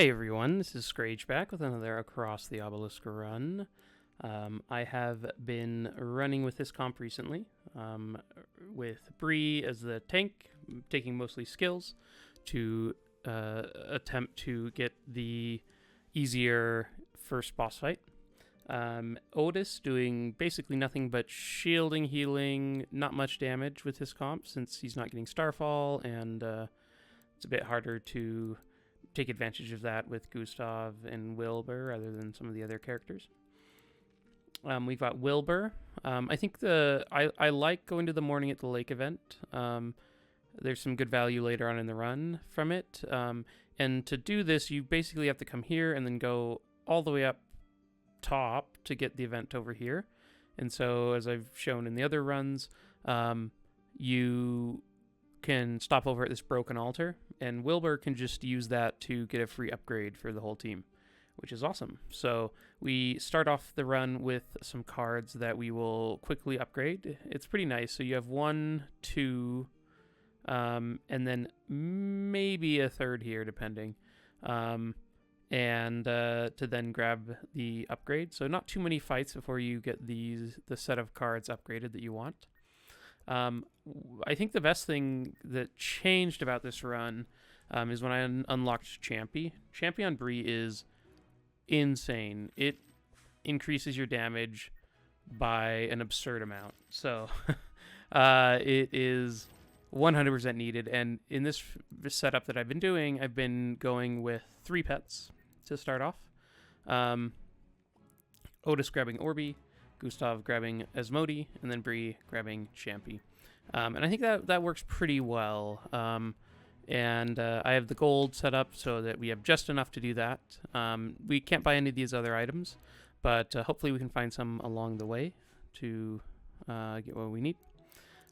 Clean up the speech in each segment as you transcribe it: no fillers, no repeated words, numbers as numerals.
Hi everyone, this is Scrage back with another Across the Obelisk run. I have been running with this comp recently, with Bree as the tank, taking mostly skills to attempt to get the easier first boss fight. Ottis doing basically nothing but shielding, healing, not much damage with his comp since he's not getting Starfall, and it's a bit harder to take advantage of that with Gustav and Wilbur rather than some of the other characters. We've got Wilbur. I think I like going to the Morning at the Lake event. There's some good value later on in the run from it. And to do this, you basically have to come here and then go all the way up top to get the event over here. And so, as I've shown in the other runs, you can stop over at this broken altar, and Wilbur can just use that to get a free upgrade for the whole team, which is awesome. So we start off the run with some cards that we will quickly upgrade. It's pretty nice. So you have 1, 2, and then maybe a third here, depending, and to then grab the upgrade. So not too many fights before you get the set of cards upgraded that you want. I think the best thing that changed about this run is when I unlocked Champy. Champy on Bree is insane. It increases your damage by an absurd amount. So it is 100% needed. And in this setup that I've been doing, I've been going with 3 pets to start off. Ottis grabbing Orby, Gustav grabbing Asmodee, and then Bree grabbing Champy. And I think that works pretty well. And I have the gold set up so that we have just enough to do that. We can't buy any of these other items, but hopefully we can find some along the way to get what we need.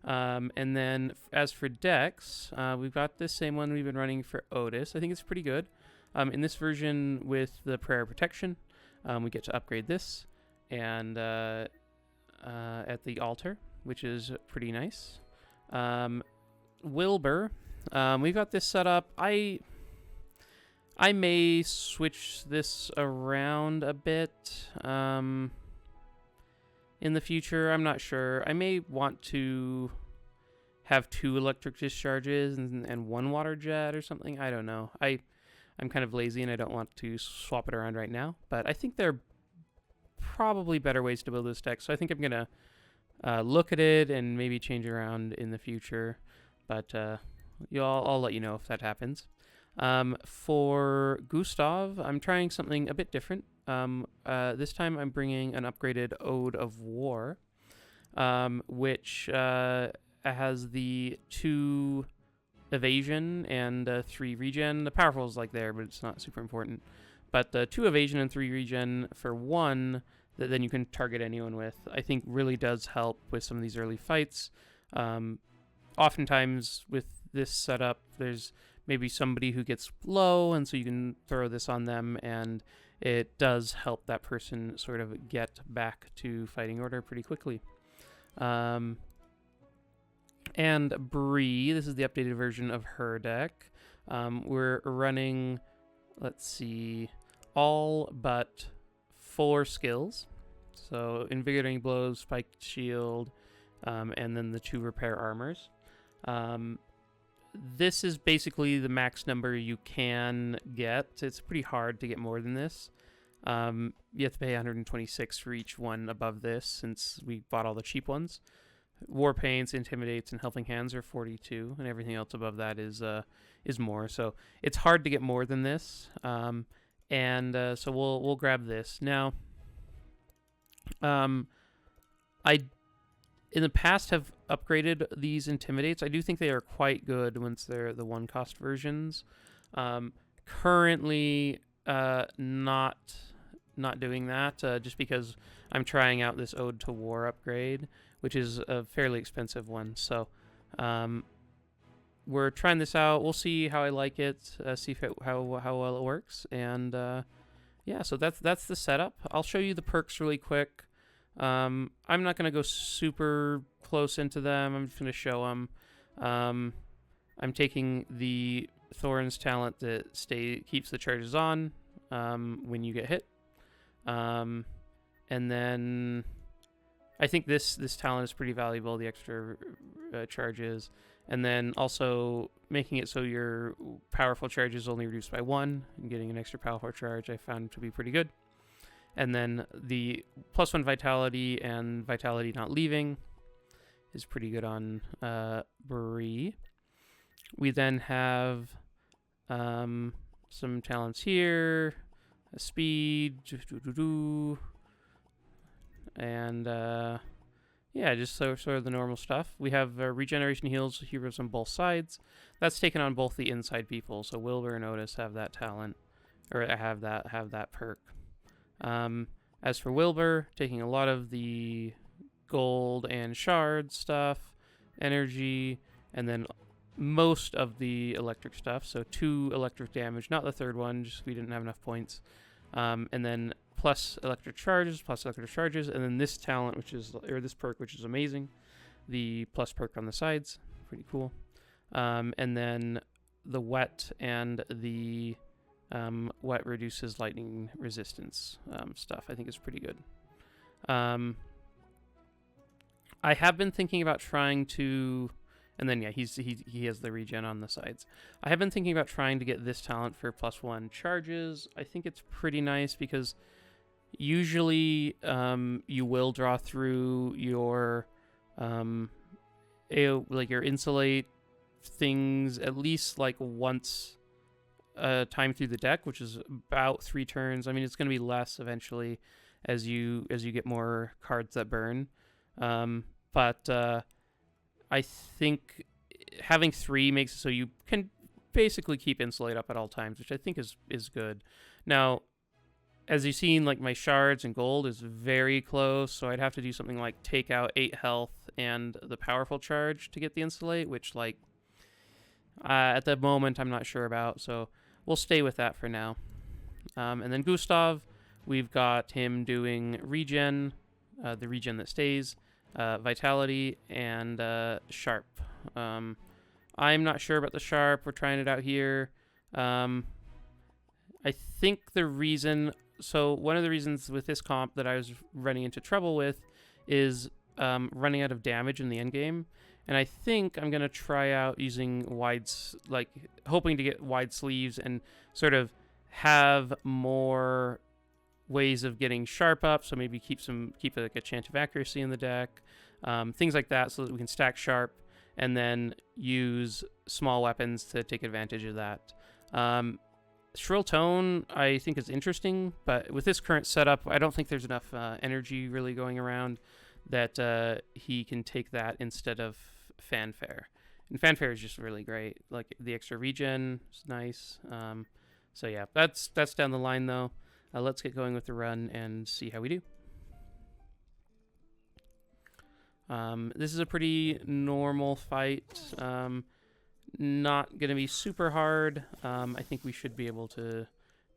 And then as for decks, we've got this same one we've been running for Ottis. I think it's pretty good. In this version with the Prayer of Protection, we get to upgrade this and at the altar, which is pretty nice. Wilbur, we've got this set up. I may switch this around a bit in the future. I'm not sure. I may want to have 2 electric discharges and 1 water jet or something. I don't know. I'm kind of lazy and I don't want to swap it around right now, but I think there are probably better ways to build this deck, so I think I'm going to look at it and maybe change around in the future, but I'll let you know if that happens. For Gustav, I'm trying something a bit different. This time I'm bringing an upgraded Ode of War, which has the 2 evasion and 3 regen. The powerful is like there, but it's not super important. But the 2 evasion and 3 regen for 1 that then you can target anyone with, I think really does help with some of these early fights. Oftentimes with this setup, there's maybe somebody who gets low, and so you can throw this on them, and it does help that person sort of get back to fighting order pretty quickly. And Bree, this is the updated version of her deck. We're running, let's see, all but 4 skills. So Invigorating Blows, Spiked Shield, and then the 2 Repair Armors. This is basically the max number you can get. It's pretty hard to get more than this. You have to pay 126 for each one above this, since we bought all the cheap ones. War Paints, Intimidates, and Helping Hands are 42, and everything else above that is more. So it's hard to get more than this. So we'll grab this now. I in the past have upgraded these Intimidates. I do think they are quite good once they're the 1-cost versions. Currently, not doing that, just because I'm trying out this Ode to War upgrade, which is a fairly expensive one. So we're trying this out. We'll see how I like it, see how well it works, and yeah, so that's the setup. I'll show you the perks really quick. I'm not going to go super close into them. I'm just going to show them. I'm taking the Thorn's talent that keeps the charges on when you get hit. And then I think this talent is pretty valuable, the extra charges. And then also making it so your powerful charge is only reduced by 1 and getting an extra powerful charge I found to be pretty good. And then the +1 vitality and vitality not leaving is pretty good on Bree. We then have some talents here, speed, and yeah, just sort of the normal stuff. We have regeneration heals heroes on both sides. That's taken on both the inside people. So Wilbur and Ottis have that talent, or have that perk. As for Wilbur, taking a lot of the gold and shard stuff, energy, and then most of the electric stuff. So 2 electric damage, not the third one, just we didn't have enough points. And then plus electric charges, and then this talent, this perk, which is amazing, the plus perk on the sides, pretty cool. And then the wet and the wet reduces lightning resistance stuff, I think is pretty good. I have been thinking about trying to, and then yeah, he has the regen on the sides. I have been thinking about trying to get this talent for +1 charges. I think it's pretty nice because usually you will draw through your your insulate things at least like once time through the deck, which is about 3 turns. I mean, it's going to be less eventually as you get more cards that burn. But I think having 3 makes it so you can basically keep insulate up at all times, which I think is good. Now, as you've seen, like my shards and gold is very close, so I'd have to do something like take out 8 health and the powerful charge to get the insulate, which like at the moment I'm not sure about, so we'll stay with that for now. And then Gustav, we've got him doing regen, the regen that stays, vitality, and sharp. I'm not sure about the sharp. We're trying it out here. I think one of the reasons with this comp that I was running into trouble with is running out of damage in the end game. And I think I'm going to try out using hoping to get wide sleeves and sort of have more ways of getting sharp up. So maybe keep like a chant of accuracy in the deck, things like that, so that we can stack sharp and then use small weapons to take advantage of that. Shrill Tone, I think, is interesting, but with this current setup, I don't think there's enough energy really going around that he can take that instead of Fanfare. And Fanfare is just really great. Like, the extra regen is nice. So yeah, that's down the line, though. Let's get going with the run and see how we do. This is a pretty normal fight. Not going to be super hard. I think we should be able to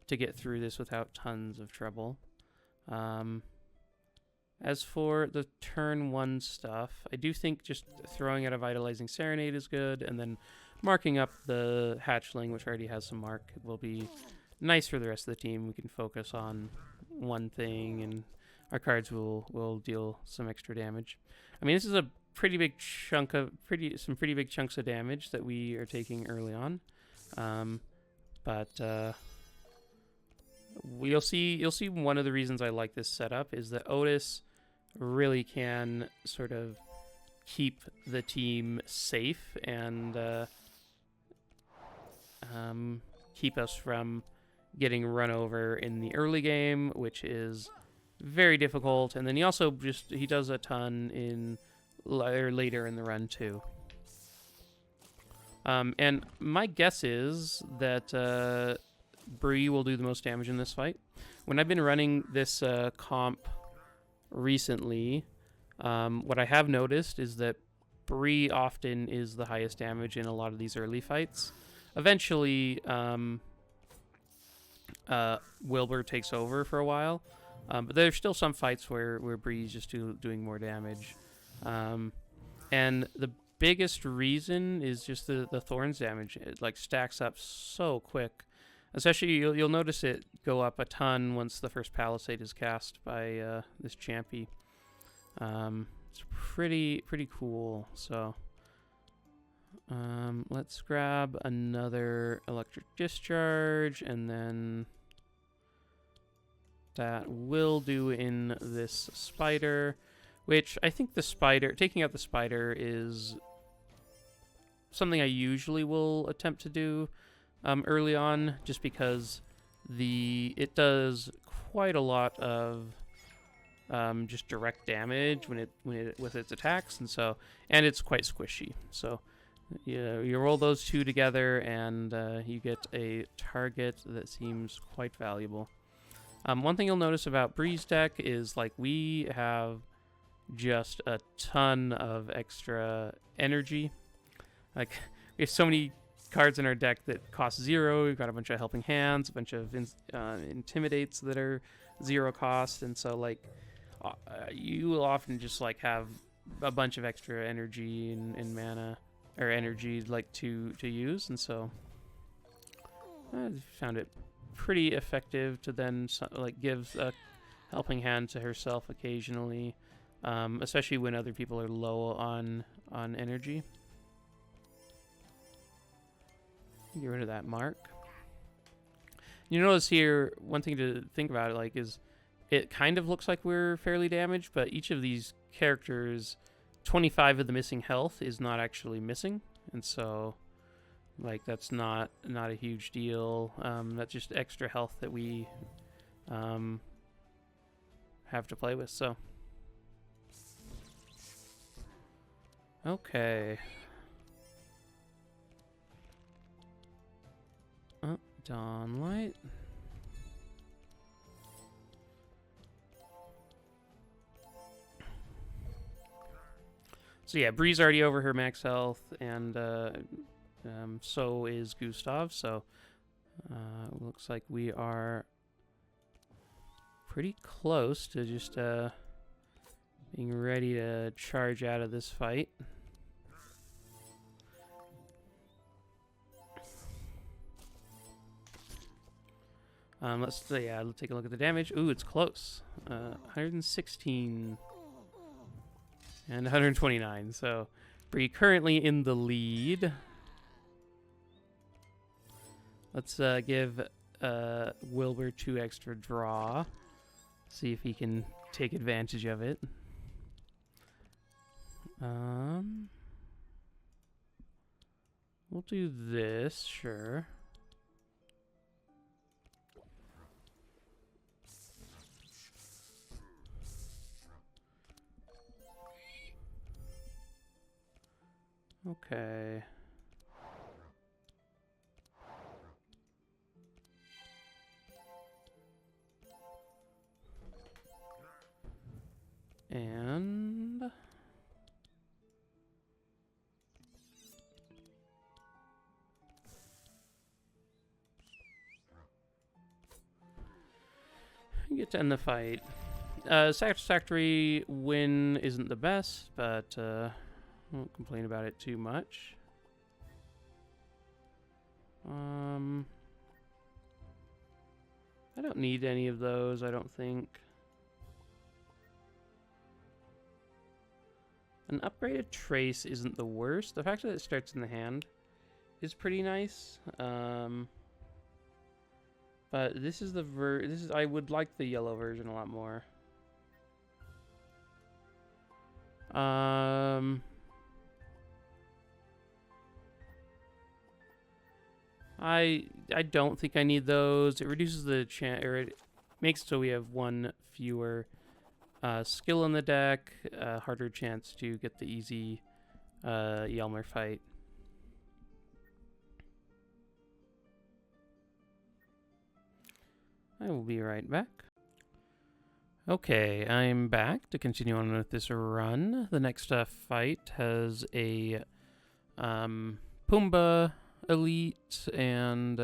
get through this without tons of trouble. As for the turn 1 stuff, I do think just throwing out a Vitalizing Serenade is good, and then marking up the Hatchling, which already has some mark, will be nice for the rest of the team. We can focus on one thing, and our cards will deal some extra damage. I mean, this is a pretty big chunk of some pretty big chunks of damage that we are taking early on, but you'll see one of the reasons I like this setup is that Ottis really can sort of keep the team safe and keep us from getting run over in the early game, which is very difficult. And then he also he does a ton in later in the run too. And my guess is that Bree will do the most damage in this fight. When I've been running this comp recently, what I have noticed is that Bree often is the highest damage in a lot of these early fights. Eventually, Wilbur takes over for a while, but there's still some fights where Bree's just doing more damage. And the biggest reason is just the thorns damage. It like stacks up so quick. Especially you'll notice it go up a ton once the first palisade is cast by this champy. It's pretty cool. So let's grab another electric discharge, and then that will do in this spider, which I think the spider, taking out the spider is something I usually will attempt to do early on, just because it does quite a lot of just direct damage when it with its attacks, and it's quite squishy. So you roll those two together, and you get a target that seems quite valuable. One thing you'll notice about Bree's deck is like we have just a ton of extra energy. Like we have so many cards in our deck that cost 0. We've got a bunch of helping hands, a bunch of intimidates that are 0 cost, and so like you will often just like have a bunch of extra energy and mana or energy like to use, and so I found it pretty effective to then like give a helping hand to herself occasionally, especially when other people are low on energy. Get rid of that mark. You notice here, one thing to think about it like is it kind of looks like we're fairly damaged, but each of these characters, 25 of the missing health is not actually missing, and so like that's not a huge deal. That's just extra health that we have to play with. So okay. Dawnlight. So yeah, Bree's already over her max health, and so is Gustav. So looks like we are pretty close to just being ready to charge out of this fight. Let's take a look at the damage. Ooh, it's close. 116 and 129. So Bree currently in the lead. Let's give Wilbur 2 extra draw. See if he can take advantage of it. We'll do this, sure. Okay. And you get to end the fight. Satisfactory win isn't the best, but won't complain about it too much. I don't need any of those, I don't think. An upgraded trace isn't the worst. The fact that it starts in the hand is pretty nice. But this is I would like the yellow version a lot more. I don't think I need those. It reduces the chance, or it makes it so we have one fewer skill in the deck, harder chance to get the easy Yelmer fight. I will be right back. Okay, I'm back to continue on with this run. The next fight has a Pumbaa elite, and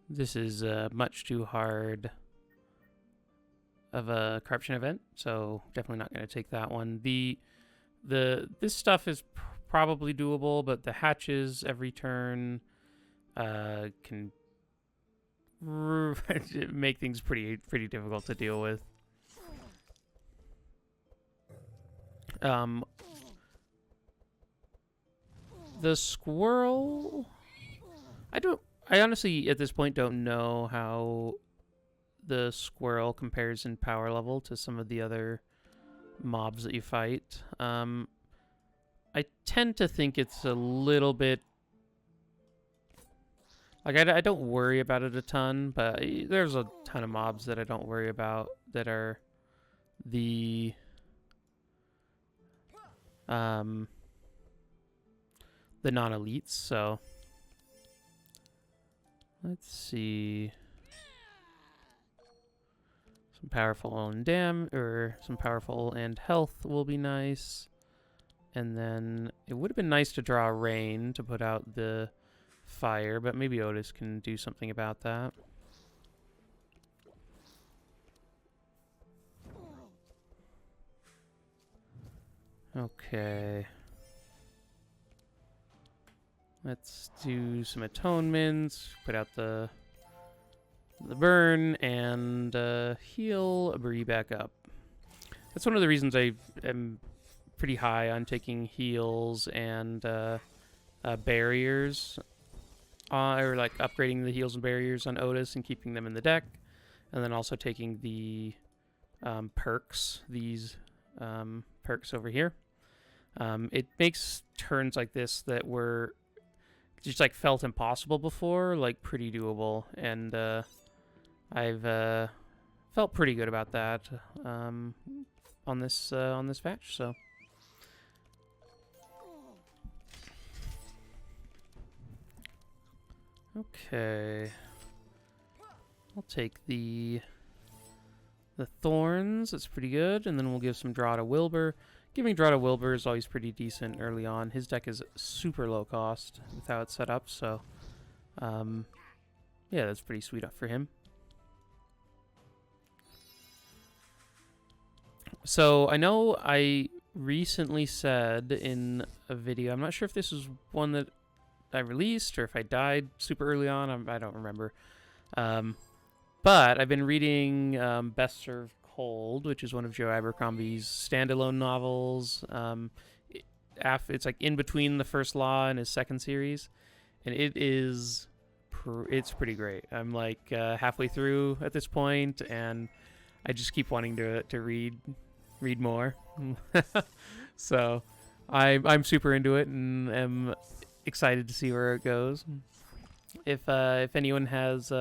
this is much too hard of a corruption event, so definitely not going to take that one. This stuff is probably doable, but the hatches every turn can make things pretty difficult to deal with. The squirrel, I honestly at this point don't know how the squirrel compares in power level to some of the other mobs that you fight. I tend to think it's a little bit like I don't worry about it a ton, but there's a ton of mobs that I don't worry about that are the non-elites. So let's see. Some powerful and some powerful and health will be nice. And then it would have been nice to draw rain to put out the fire, but maybe Ottis can do something about that. Okay. Let's do some atonements, put out the burn, and heal Bree back up. That's one of the reasons I am pretty high on taking heals and barriers, or like upgrading the heals and barriers on Ottis and keeping them in the deck, and then also taking the perks, these perks over here. It makes turns like this that were just like felt impossible before, like pretty doable, and I've felt pretty good about that on this patch. So okay, I'll take the thorns. That's pretty good, and then we'll give some draw to Wilbur. Giving draw to Wilbur is always pretty decent early on. His deck is super low cost with how it's set up, so yeah, that's pretty sweet up for him. So I know I recently said in a video, I'm not sure if this is one that I released or if I died super early on, I don't remember. But I've been reading Best Served Cold, which is one of Joe Abercrombie's standalone novels. It's like in between the first Law and his second series, and it's pretty great. I'm like halfway through at this point, and I just keep wanting to read more. So I'm super into it and am excited to see where it goes. If anyone has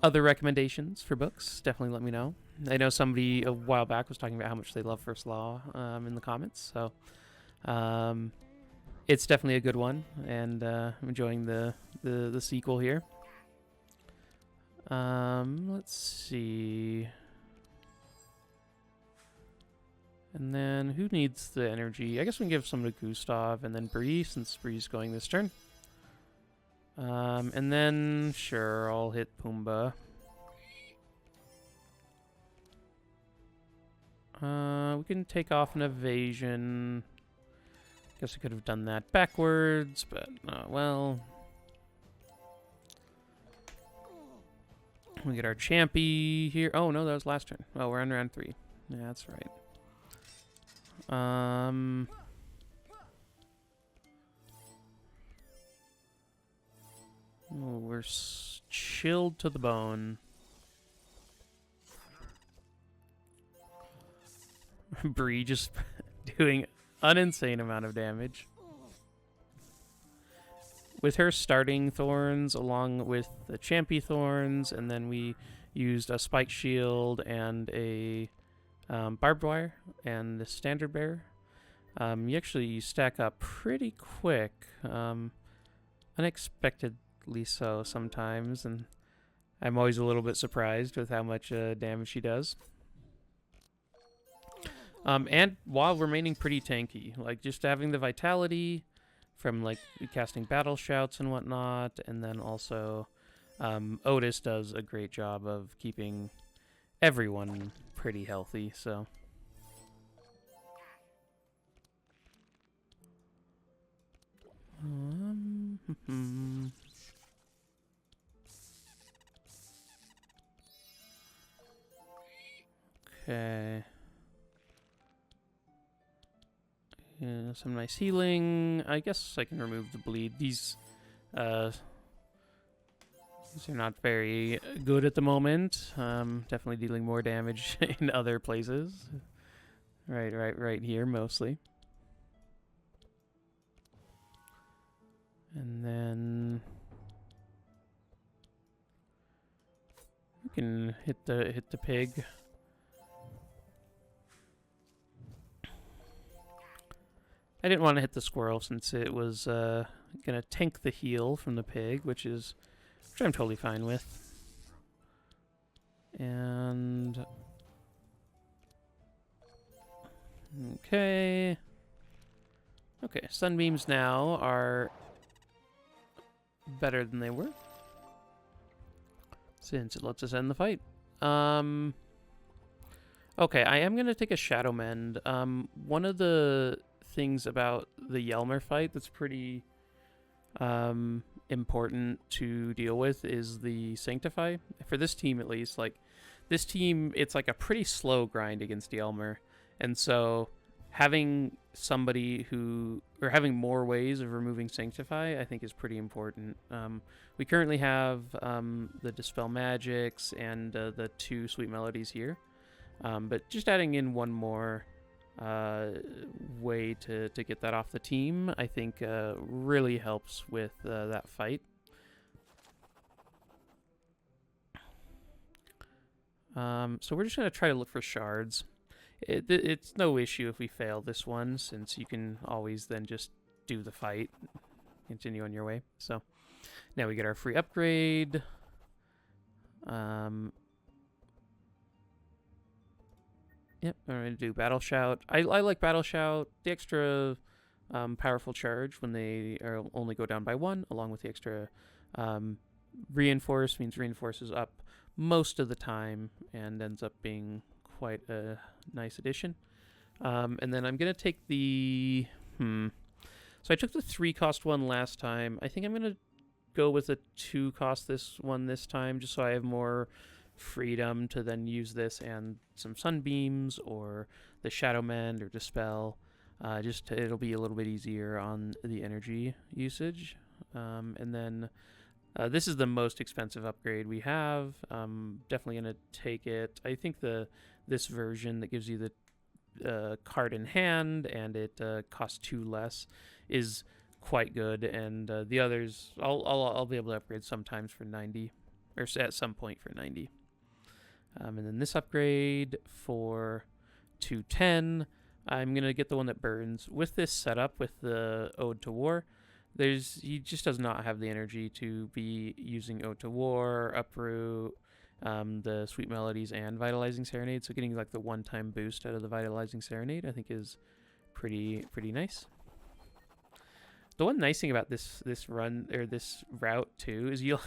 other recommendations for books, definitely let me know. I know somebody a while back was talking about how much they love First Law in the comments, so it's definitely a good one, and I'm enjoying the sequel here. Let's see. And then who needs the energy? I guess we can give some to Gustav and then Bree, since Bree's going this turn. And then, sure, I'll hit Pumbaa. We can take off an evasion. Guess I could have done that backwards, but well. We get our Champy here. Oh, no, that was last turn. Oh, we're on round 3. Yeah, that's right. Oh, we're chilled to the bone. Bree just doing an insane amount of damage. With her starting thorns along with the Champy thorns, and then we used a spike shield and a barbed wire and the standard bearer. You actually stack up pretty quick, unexpectedly so sometimes, and I'm always a little bit surprised with how much damage she does. And while remaining pretty tanky, like just having the vitality from like casting battle shouts and whatnot, and then also Ottis does a great job of keeping everyone pretty healthy, so. Okay. Yeah, some nice healing. I guess I can remove the bleed. These are not very good at the moment. Definitely dealing more damage in other places. Right here mostly. And then we can hit the pig. I didn't want to hit the squirrel since it was gonna tank the heal from the pig, which I'm totally fine with. And okay, sunbeams now are better than they were, since it lets us end the fight. Okay, I am going to take a Shadow Mend. One of the things about the Yelmer fight that's pretty important to deal with is the Sanctify. For this team, at least, like, this team, it's like a pretty slow grind against Yelmer. And so having somebody or having more ways of removing Sanctify, I think is pretty important. We currently have the Dispel Magics and the 2 Sweet Melodies here. But just adding in one more way to get that off the team, I think really helps with that fight. So we're just going to try to look for shards. It's no issue if we fail this one, since you can always then just do the fight, continue on your way. So now we get our free upgrade. Yep, I'm going to do Battle Shout. I like Battle Shout. The extra powerful charge when they only go down by 1, along with the extra Reinforce, means reinforces up most of the time and ends up being quite a nice addition. And then I'm going to take the... So I took the 3-cost one last time. I think I'm going to go with a 2-cost this time, just so I have more freedom to then use this and some Sunbeams or the Shadow Mend or Dispel. It'll be a little bit easier on the energy usage. And then this is the most expensive upgrade we have. Definitely going to take it. I think this version that gives you the card in hand and it costs 2 less is quite good. And the others, I'll be able to upgrade sometimes for 90, or at some point for 90. And then this upgrade for 210, I'm going to get the one that burns. With this setup, with the Ode to War, he just does not have the energy to be using Ode to War, Uproot, the Sweet Melodies, and Vitalizing Serenade. So getting like the one-time boost out of the Vitalizing Serenade, I think, is pretty nice. The one nice thing about this run, or this route too, is you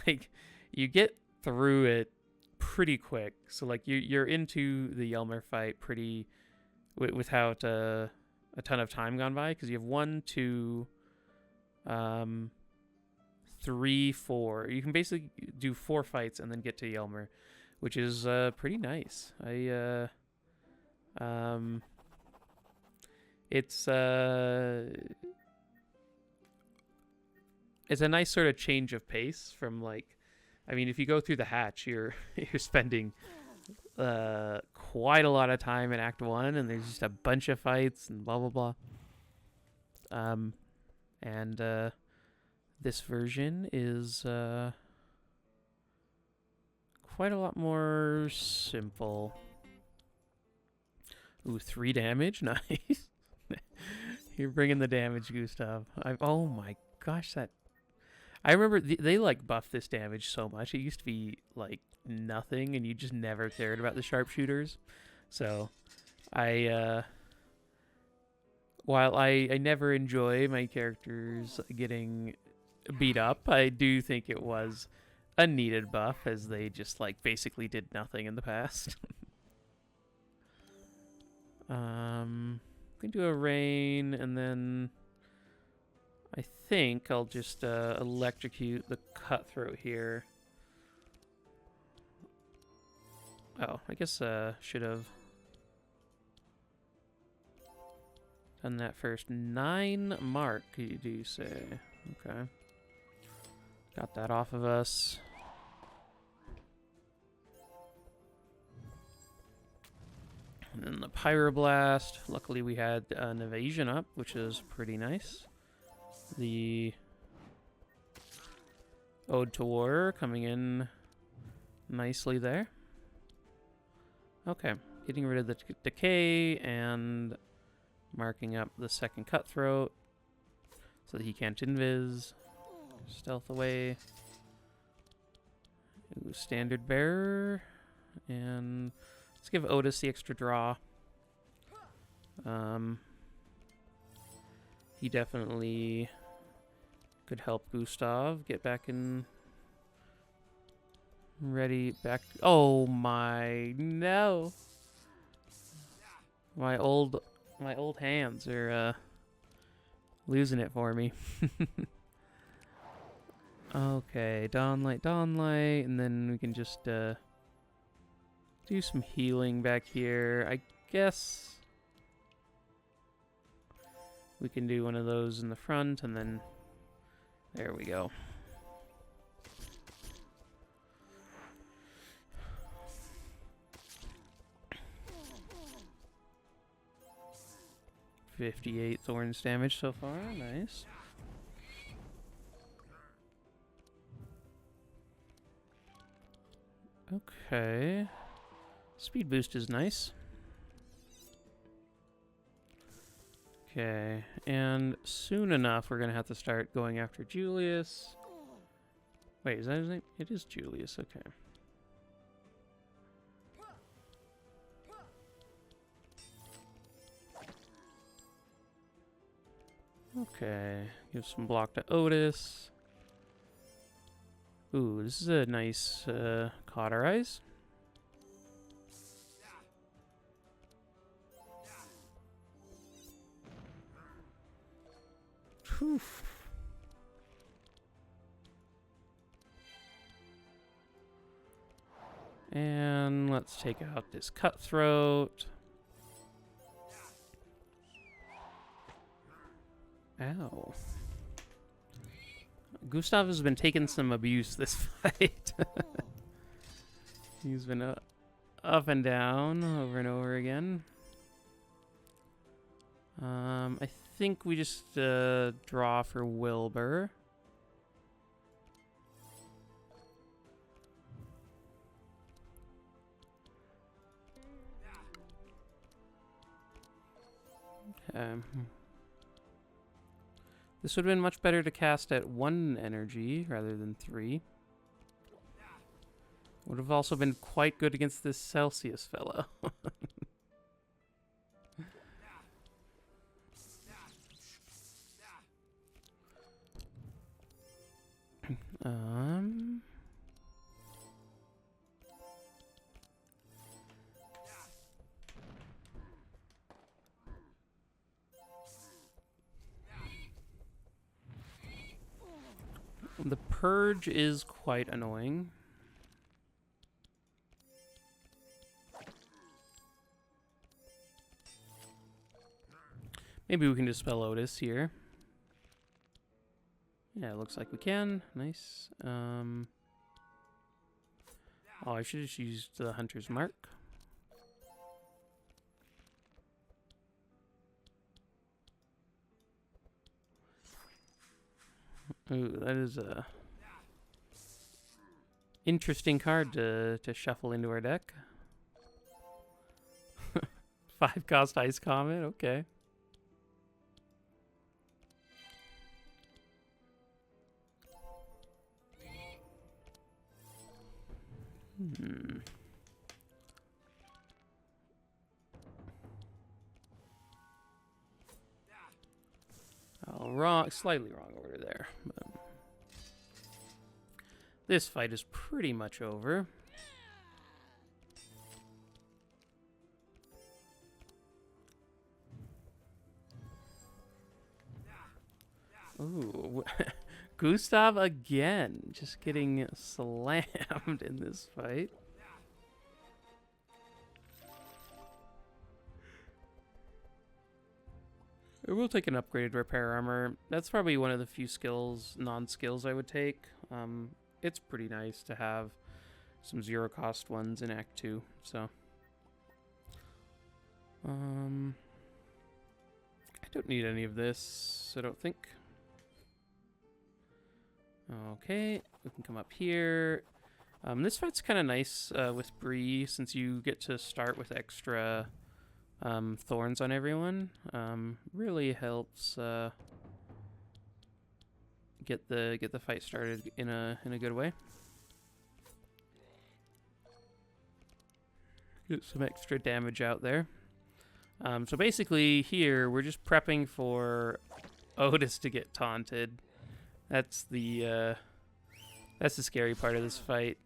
get through it pretty quick. So like you're into the Yelmer fight without a ton of time gone by, because you have 1, 2, 3, 4. You can basically do 4 fights and then get to Yelmer, which is pretty nice. It's a nice sort of change of pace from, like, I mean, if you go through the hatch, you're spending quite a lot of time in Act 1, and there's just a bunch of fights and blah blah blah. And this version is quite a lot more simple. Ooh, 3 damage, nice. You're bringing the damage, Gustav. Oh my gosh, I remember they like buffed this damage so much. It used to be like nothing, and you just never cared about the sharpshooters. So while I never enjoy my characters getting beat up, I do think it was a needed buff, as they just like basically did nothing in the past. We can do a rain, and then I think I'll just electrocute the cutthroat here. Oh, I guess should have done that first. 9 mark, do you say? Okay. Got that off of us. And then the Pyroblast. Luckily we had an evasion up, which is pretty nice. The Ode to War coming in nicely there. Okay, getting rid of the decay and marking up the second cutthroat so that he can't invis. Stealth away. Ooh, standard bearer. And let's give Ottis the extra draw. He definitely could help Gustav get back in. Ready, back. Oh my, no. My old hands are losing it for me. Okay, Dawnlight, and then we can just do some healing back here. I guess we can do one of those in the front, and then there we go. $58 thorns damage so far, nice. Okay. Speed boost is nice. Okay, and soon enough we're gonna have to start going after Julius. Wait, is that his name? It is Julius, okay. Okay, give some block to Ottis. Ooh, this is a nice cauterize. Whew. And let's take out this cutthroat. Ow. Gustav has been taking some abuse this fight. He's been up and down over and over again. I think we just draw for Wilbur. This would have been much better to cast at 1 energy rather than 3. Would have also been quite good against this Celsius fellow. The Purge is quite annoying. Maybe we can dispel Ottis here. Yeah, it looks like we can. Nice. Oh, I should have used the Hunter's Mark. Ooh, that is a interesting card to shuffle into our deck. 5 cost Ice Comet, okay. Oh, slightly wrong order there. But this fight is pretty much over. Ooh, Gustav again, just getting slammed in this fight. I will take an upgraded repair armor. That's probably one of the few skills, non-skills I would take. It's pretty nice to have some zero cost ones in Act 2, so. I don't need any of this, I don't think. Okay, we can come up here. This fight's kind of nice with Bree, since you get to start with extra thorns on everyone. Really helps get the fight started in a good way. Get some extra damage out there. So basically here we're just prepping for Ottis to get taunted. That's the scary part of this fight.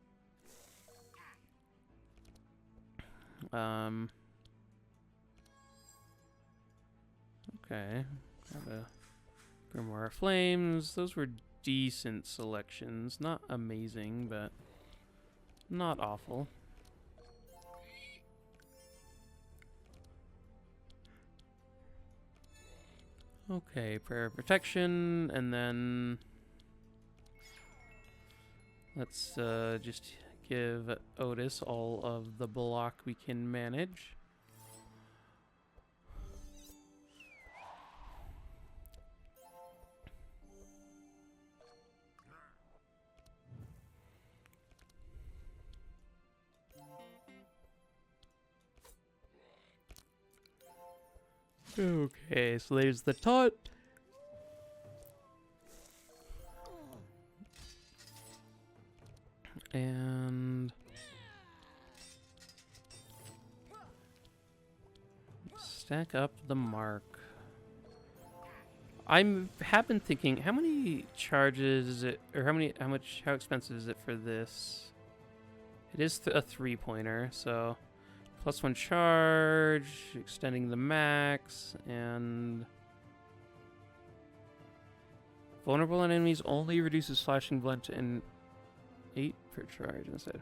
Okay, got a Grimoire of Flames. Those were decent selections. Not amazing, but not awful. Okay, Prayer of Protection, and then let's just give Ottis all of the block we can manage. Okay, so there's the taunt. And stack up the mark. Have been thinking, how many charges is it, or how expensive is it for this? It is a 3-pointer, so +1 charge, extending the max, and vulnerable on enemies only reduces slashing blunt and 8 per charge instead.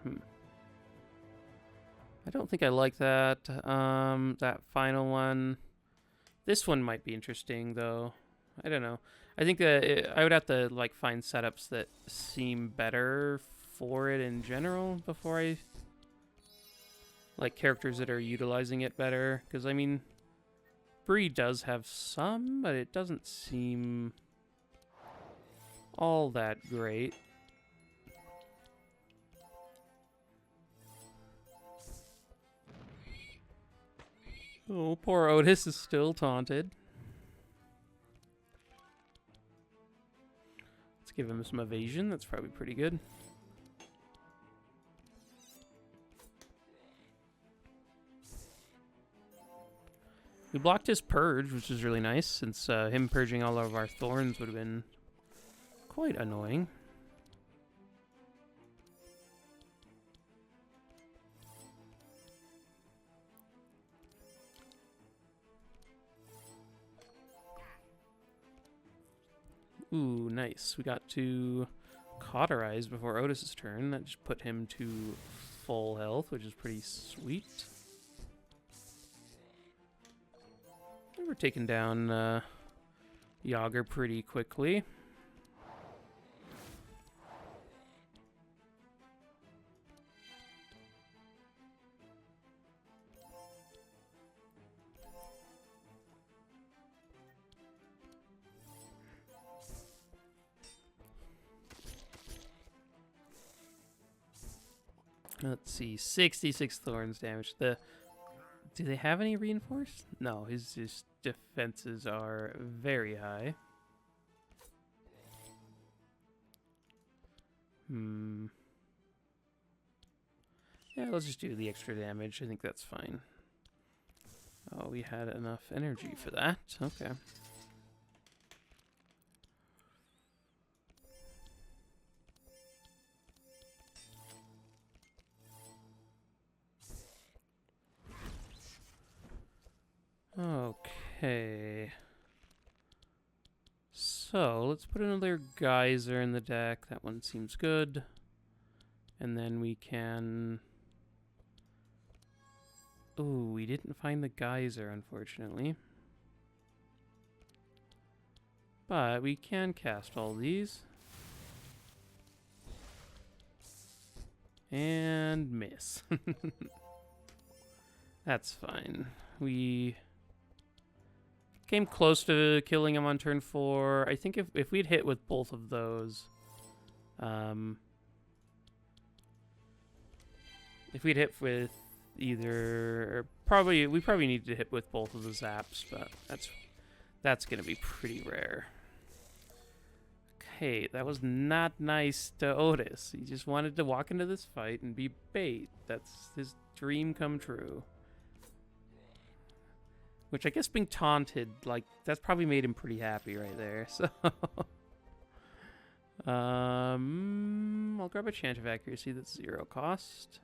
I don't think I like that. That final one. This one might be interesting though. I don't know. I think that I would have to like find setups that seem better for it in general before I like characters that are utilizing it better. Because I mean, Bree does have some, but it doesn't seem all that great. Oh, poor Ottis is still taunted. Let's give him some evasion. That's probably pretty good. We blocked his purge, which is really nice, since him purging all of our thorns would have been quite annoying. Ooh, nice. We got to cauterize before Ottis' turn. That just put him to full health, which is pretty sweet. We're taking down Yager pretty quickly. Let's see, 66 thorns damage. Do they have any reinforced? No, his defenses are very high. Yeah, let's just do the extra damage. I think that's fine. Oh, we had enough energy for that. Okay. Okay. So, let's put another geyser in the deck. That one seems good. And then we can... Ooh, we didn't find the geyser, unfortunately. But we can cast all these. And miss. That's fine. We came close to killing him on turn 4. I think if we'd hit with both of those... if we'd hit with either... we probably need to hit with both of the zaps, but that's going to be pretty rare. Okay, that was not nice to Ottis. He just wanted to walk into this fight and be bait. That's his dream come true. Which I guess being taunted, like, that's probably made him pretty happy right there, so... I'll grab a Chant of Accuracy that's 0 cost.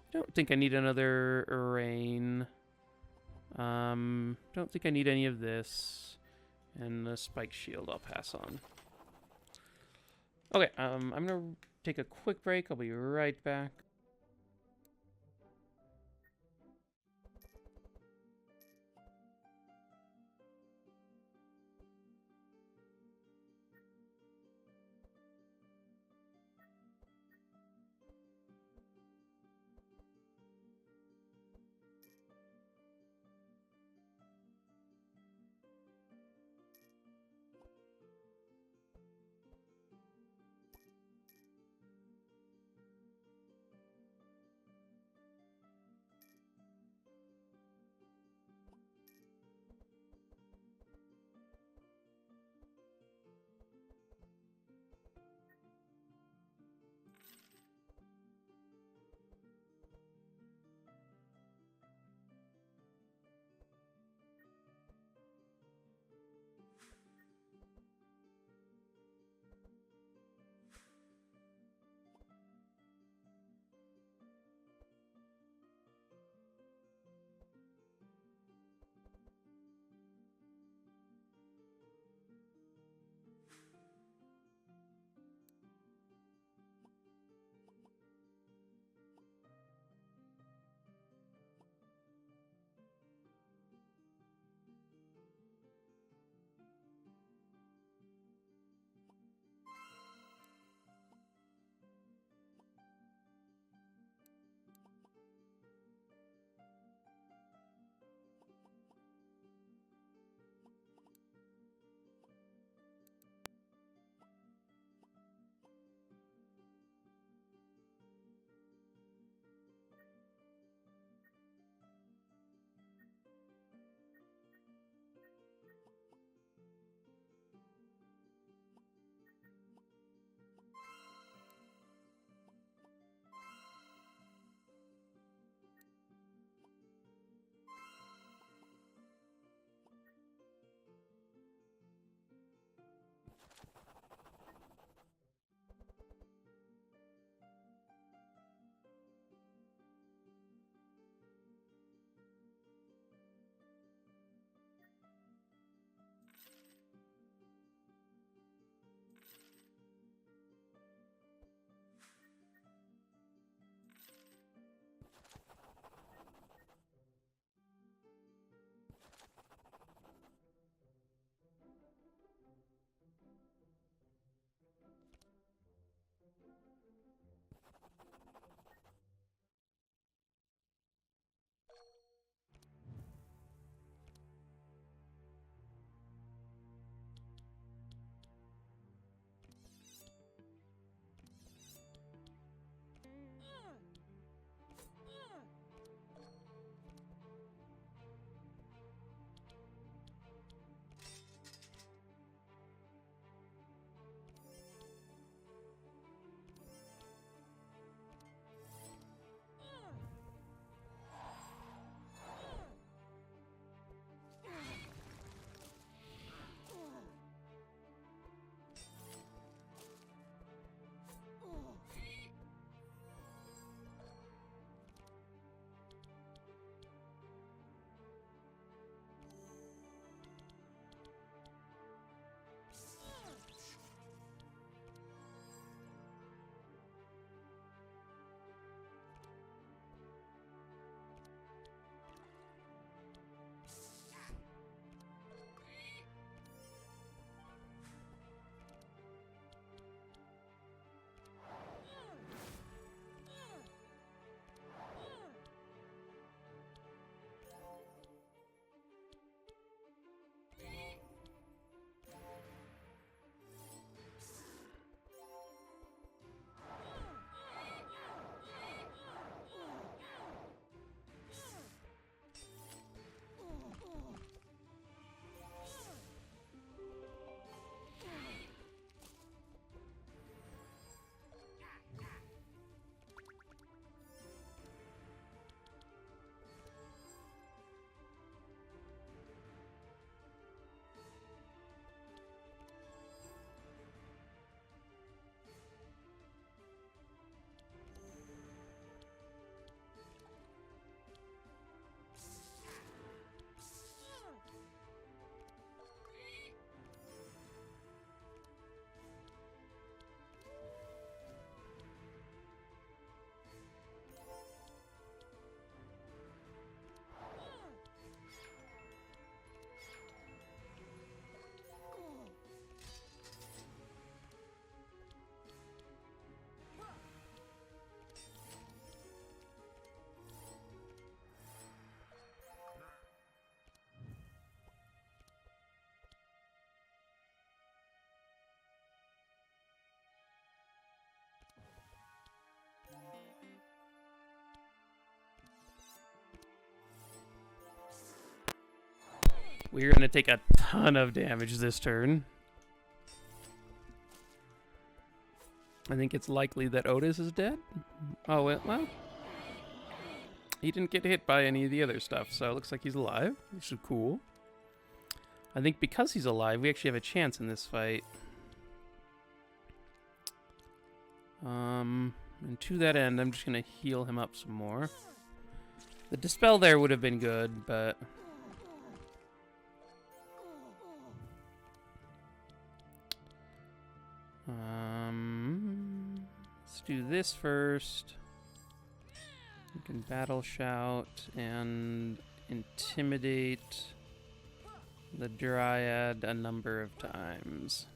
I don't think I need another Rain. Don't think I need any of this. And the Spike Shield I'll pass on. Okay, I'm gonna take a quick break. I'll be right back. We're going to take a ton of damage this turn. I think it's likely that Ottis is dead. Oh, well. He didn't get hit by any of the other stuff, so it looks like he's alive, which is cool. I think because he's alive, we actually have a chance in this fight. And to that end, I'm just going to heal him up some more. The Dispel there would have been good, but... let's do this first. We can Battle Shout and Intimidate the Dryad a number of times.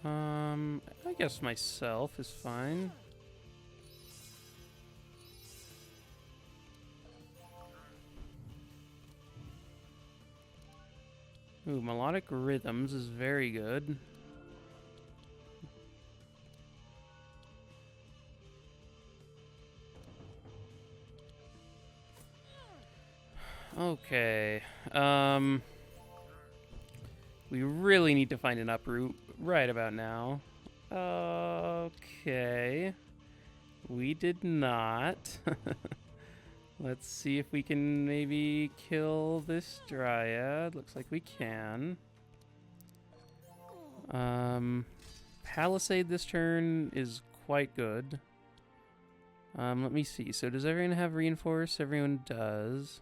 I guess myself is fine. Ooh, Melodic Rhythms is very good. Okay. We really need to find an uproot right about now. Okay. We did not. Let's see if we can maybe kill this Dryad. Looks like we can. Palisade this turn is quite good. Let me see. So does everyone have Reinforce? Everyone does.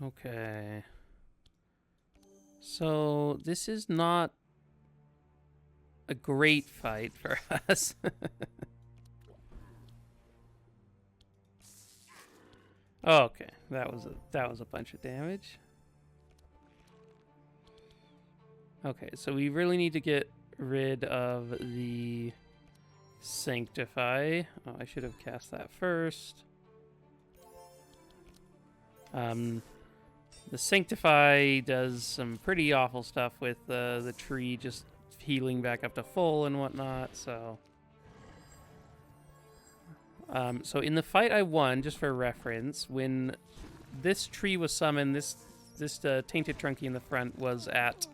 Okay. So this is not a great fight for us. Okay, that was a bunch of damage. Okay, so we really need to get rid of the Sanctify. Oh, I should have cast that first. The Sanctify does some pretty awful stuff with the tree just healing back up to full and whatnot, so... so in the fight I won, just for reference, when this tree was summoned, this Tainted Trunky in the front was at,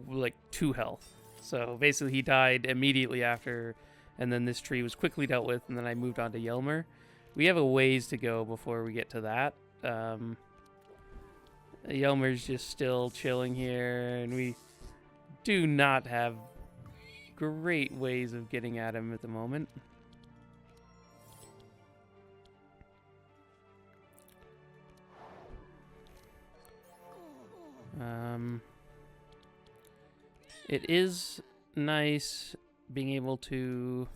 like, 2 health. So basically he died immediately after, and then this tree was quickly dealt with, and then I moved on to Yelmer. We have a ways to go before we get to that. Yelmer's just still chilling here, and we do not have great ways of getting at him at the moment. It is nice being able to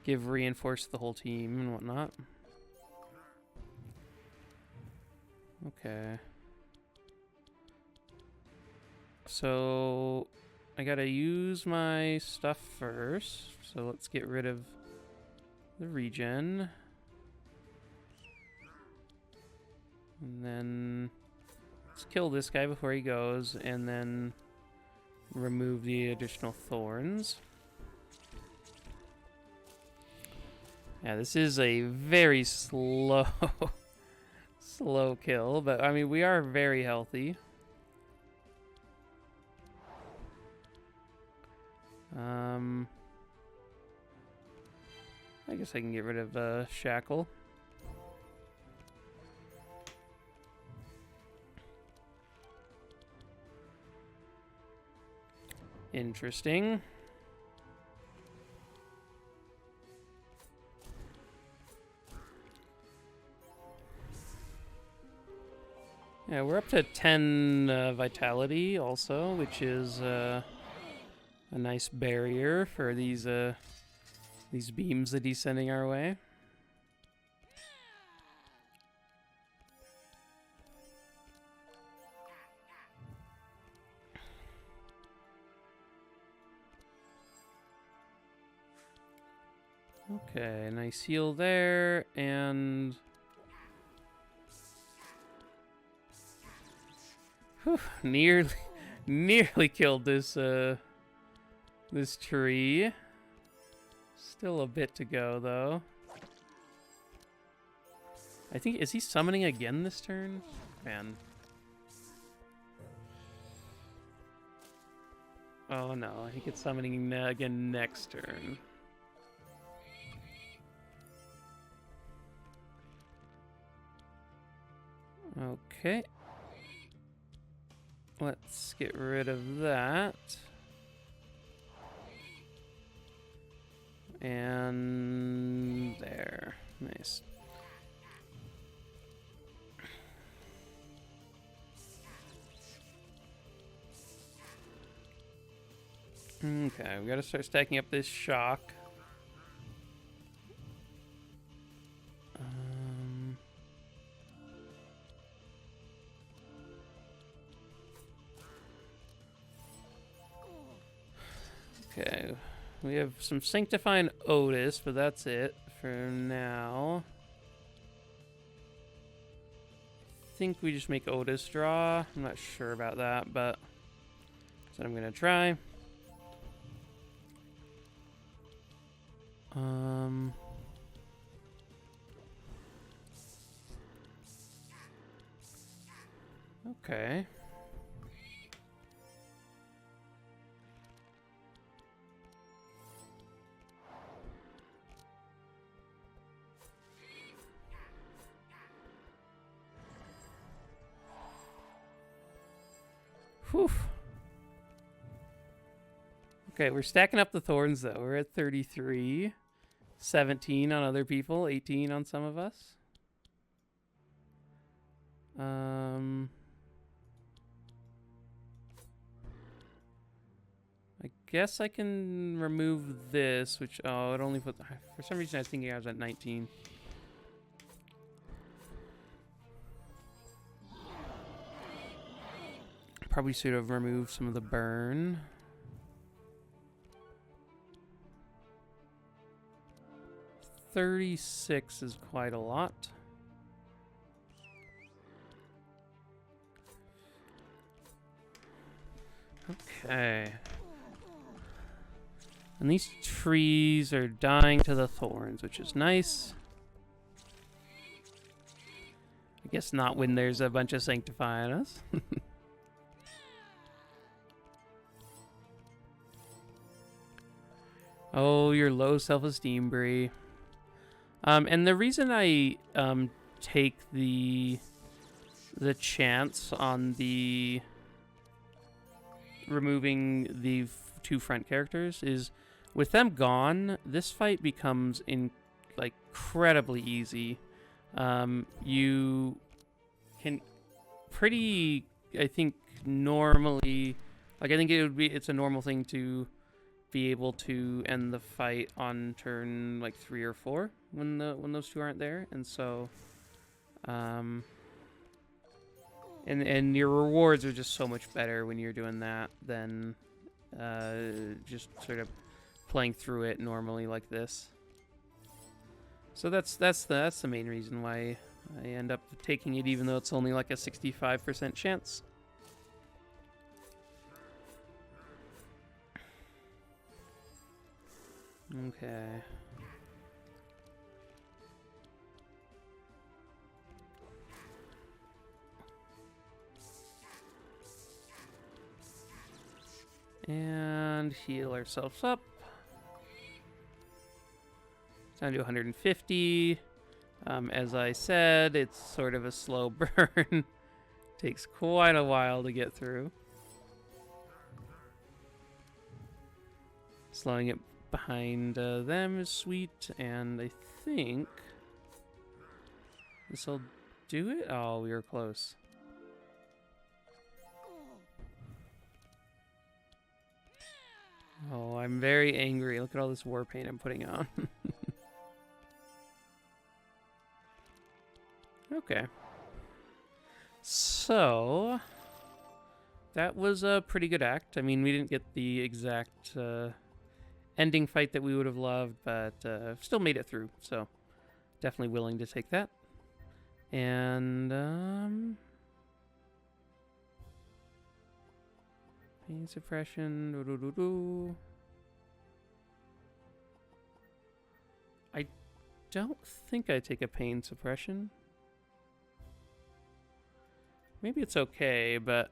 give Reinforce to the whole team and whatnot. Okay. So I gotta use my stuff first. So let's get rid of the regen. And then let's kill this guy before he goes, and then remove the additional thorns. Yeah, this is a very slow slow kill, but I mean we are very healthy. I guess I can get rid of Shackle. Interesting. Yeah, we're up to 10 vitality also, which is a nice barrier for these beams that he's sending our way. Okay, nice heal there, and... Whew, nearly killed this, this tree. Still a bit to go, though. I think, is he summoning again this turn? Man. Oh no, I think it's summoning again next turn. Okay. Let's get rid of that. And there. Nice. Okay, we gotta start stacking up this shock. Okay, we have some Sanctifying Ottis, but that's it for now. I think we just make Ottis draw. I'm not sure about that, but that's what I'm gonna try. Okay. Whew. Okay, we're stacking up the thorns, though. We're at 33. 17 on other people. 18 on some of us. I guess I can remove this, which... Oh, it only put... For some reason, I was thinking I was at 19. Probably should have removed some of the burn. $36 is quite a lot. Okay. And these trees are dying to the thorns, which is nice. I guess not when there's a bunch of sanctifying us. Oh, your low self-esteem, Bree. And the reason I take the chance on the removing the two front characters is with them gone, this fight becomes incredibly easy. You can pretty, I think, normally, I think it's a normal thing to be able to end the fight on turn 3 or 4 when those two aren't there, and so and your rewards are just so much better when you're doing that than just sort of playing through it normally like this. So that's the main reason why I end up taking it, even though it's only like a 65% chance. Okay. And heal ourselves up. Down to 150. As I said, it's sort of a slow burn. Takes quite a while to get through. Slowing it behind them is sweet, and I think this will do it. Oh, we were close. Oh, I'm very angry. Look at all this war paint I'm putting on. Okay. So that was a pretty good act. I mean, we didn't get the exact ending fight that we would have loved, but still made it through. So definitely willing to take that. And pain suppression. I don't think I take a pain suppression. Maybe it's okay, but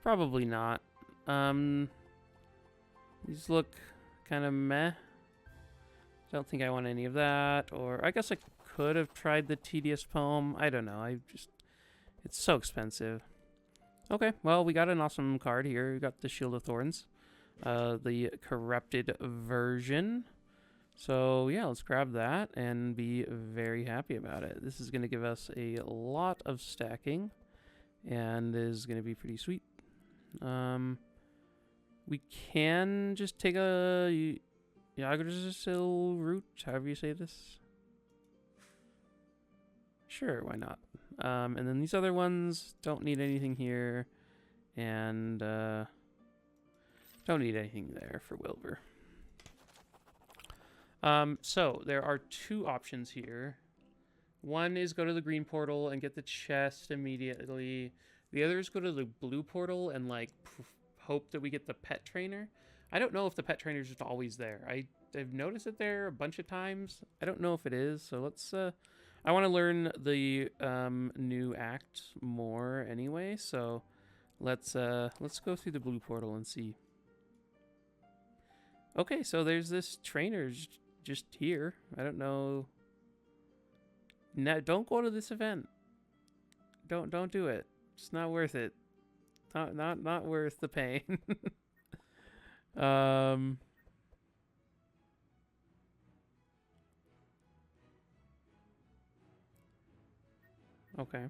probably not. These look kind of meh. Don't think I want any of that. Or I guess I could have tried the tedious poem. I don't know. It's so expensive. Okay, well, we got an awesome card here. We got the Shield of Thorns, the corrupted version. So yeah, let's grab that and be very happy about it. This is going to give us a lot of stacking and is going to be pretty sweet. We can just take a Yggdrasil root, however you say this. Sure, why not? And then these other ones don't need anything here, and don't need anything there for Wilbur. So there are two options here. One is go to the green portal and get the chest immediately. The other is go to the blue portal and like hope that we get the pet trainer. I don't know if the pet trainer is just always there. I've noticed it there a bunch of times. I don't know if it is. So let's. I want to learn the new act more anyway. So let's go through the blue portal and see. Okay, so there's this trainer just here. I don't know. No, don't go to this event. Don't do it. It's not worth it. Not worth the pain. Okay.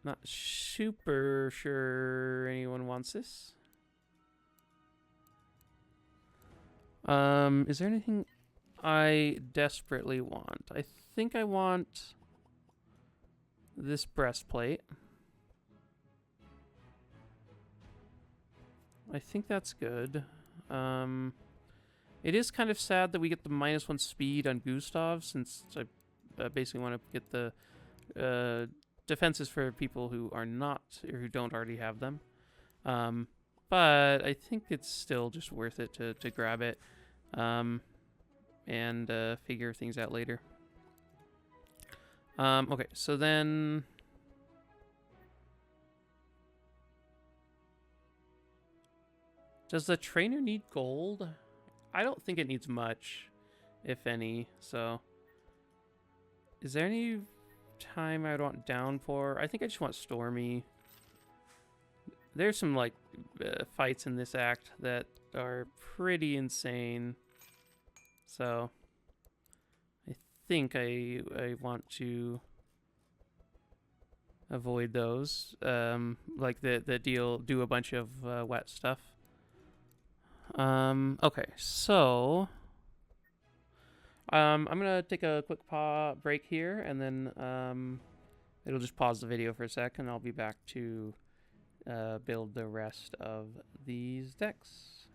Not super sure anyone wants this. Is there anything I desperately want? I think I want this breastplate. I think that's good. It is kind of sad that we get the -1 speed on Gustav, since I basically want to get the defenses for people who are not, or who don't already have them. But I think it's still just worth it to grab it, and figure things out later. Okay, so then does the trainer need gold? I don't think it needs much, if any. So is there any time I would want Downpour? I think I just want Stormy. There's some like fights in this act that are pretty insane. So I think I want to avoid those. Like the do a bunch of wet stuff. Okay, so I'm gonna take a quick break here, and then it'll just pause the video for a sec, and I'll be back to build the rest of these decks.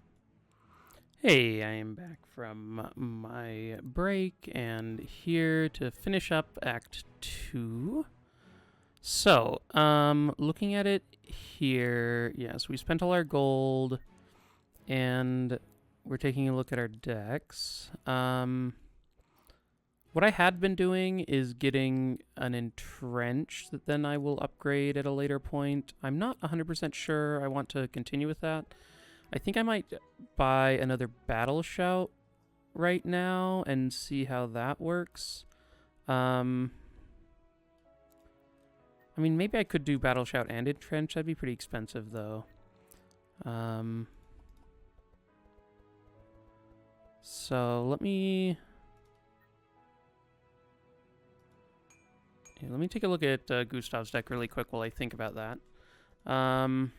Hey, I am back from my break and here to finish up Act 2. So, looking at it here, yes, we spent all our gold, and we're taking a look at our decks. What I had been doing is getting an entrench that then I will upgrade at a later point. I'm not 100% sure I want to continue with that. I think I might buy another battle shout right now and see how that works. I mean, maybe I could do battle shout and entrench. That'd be pretty expensive though. So let me take a look at Gustav's deck really quick while I think about that. I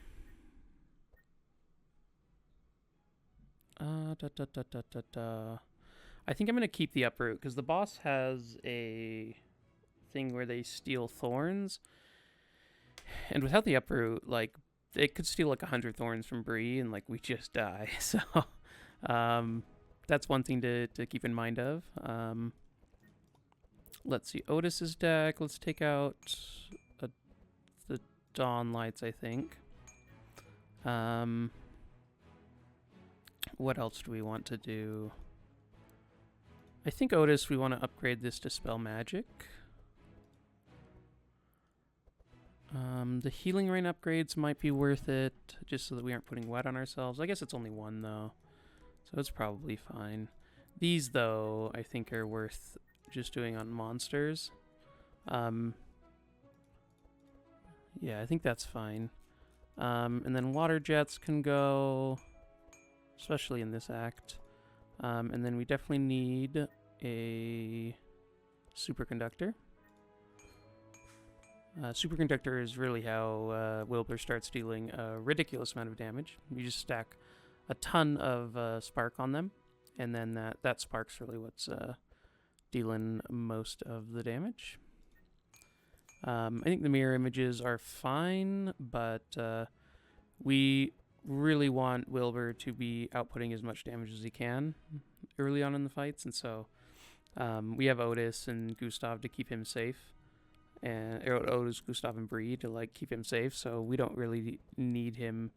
think I'm going to keep the uproot because the boss has a thing where they steal thorns. And without the uproot, like, it could steal like 100 thorns from Bree and like we just die. So that's one thing to keep in mind of. Let's see, Ottis's deck. Let's take out the Dawn Lights, I think. What else do we want to do? I think Ottis, we want to upgrade this to Spell Magic. The Healing Rain upgrades might be worth it, just so that we aren't putting wet on ourselves. I guess it's only one, though, so it's probably fine. These, though, I think are worth just doing on monsters. Yeah, I think that's fine. And then Water Jets can go, especially in this act. And then we definitely need a Superconductor. Superconductor is really how Wilbur starts dealing a ridiculous amount of damage. You just stack a ton of spark on them, and then that spark's really what's dealing most of the damage. I think the mirror images are fine, but we really want Wilbur to be outputting as much damage as he can early on in the fights, and so we have Ottis and Gustav to keep him safe. And Otis, Gustav, and Bree to like keep him safe, so we don't really need him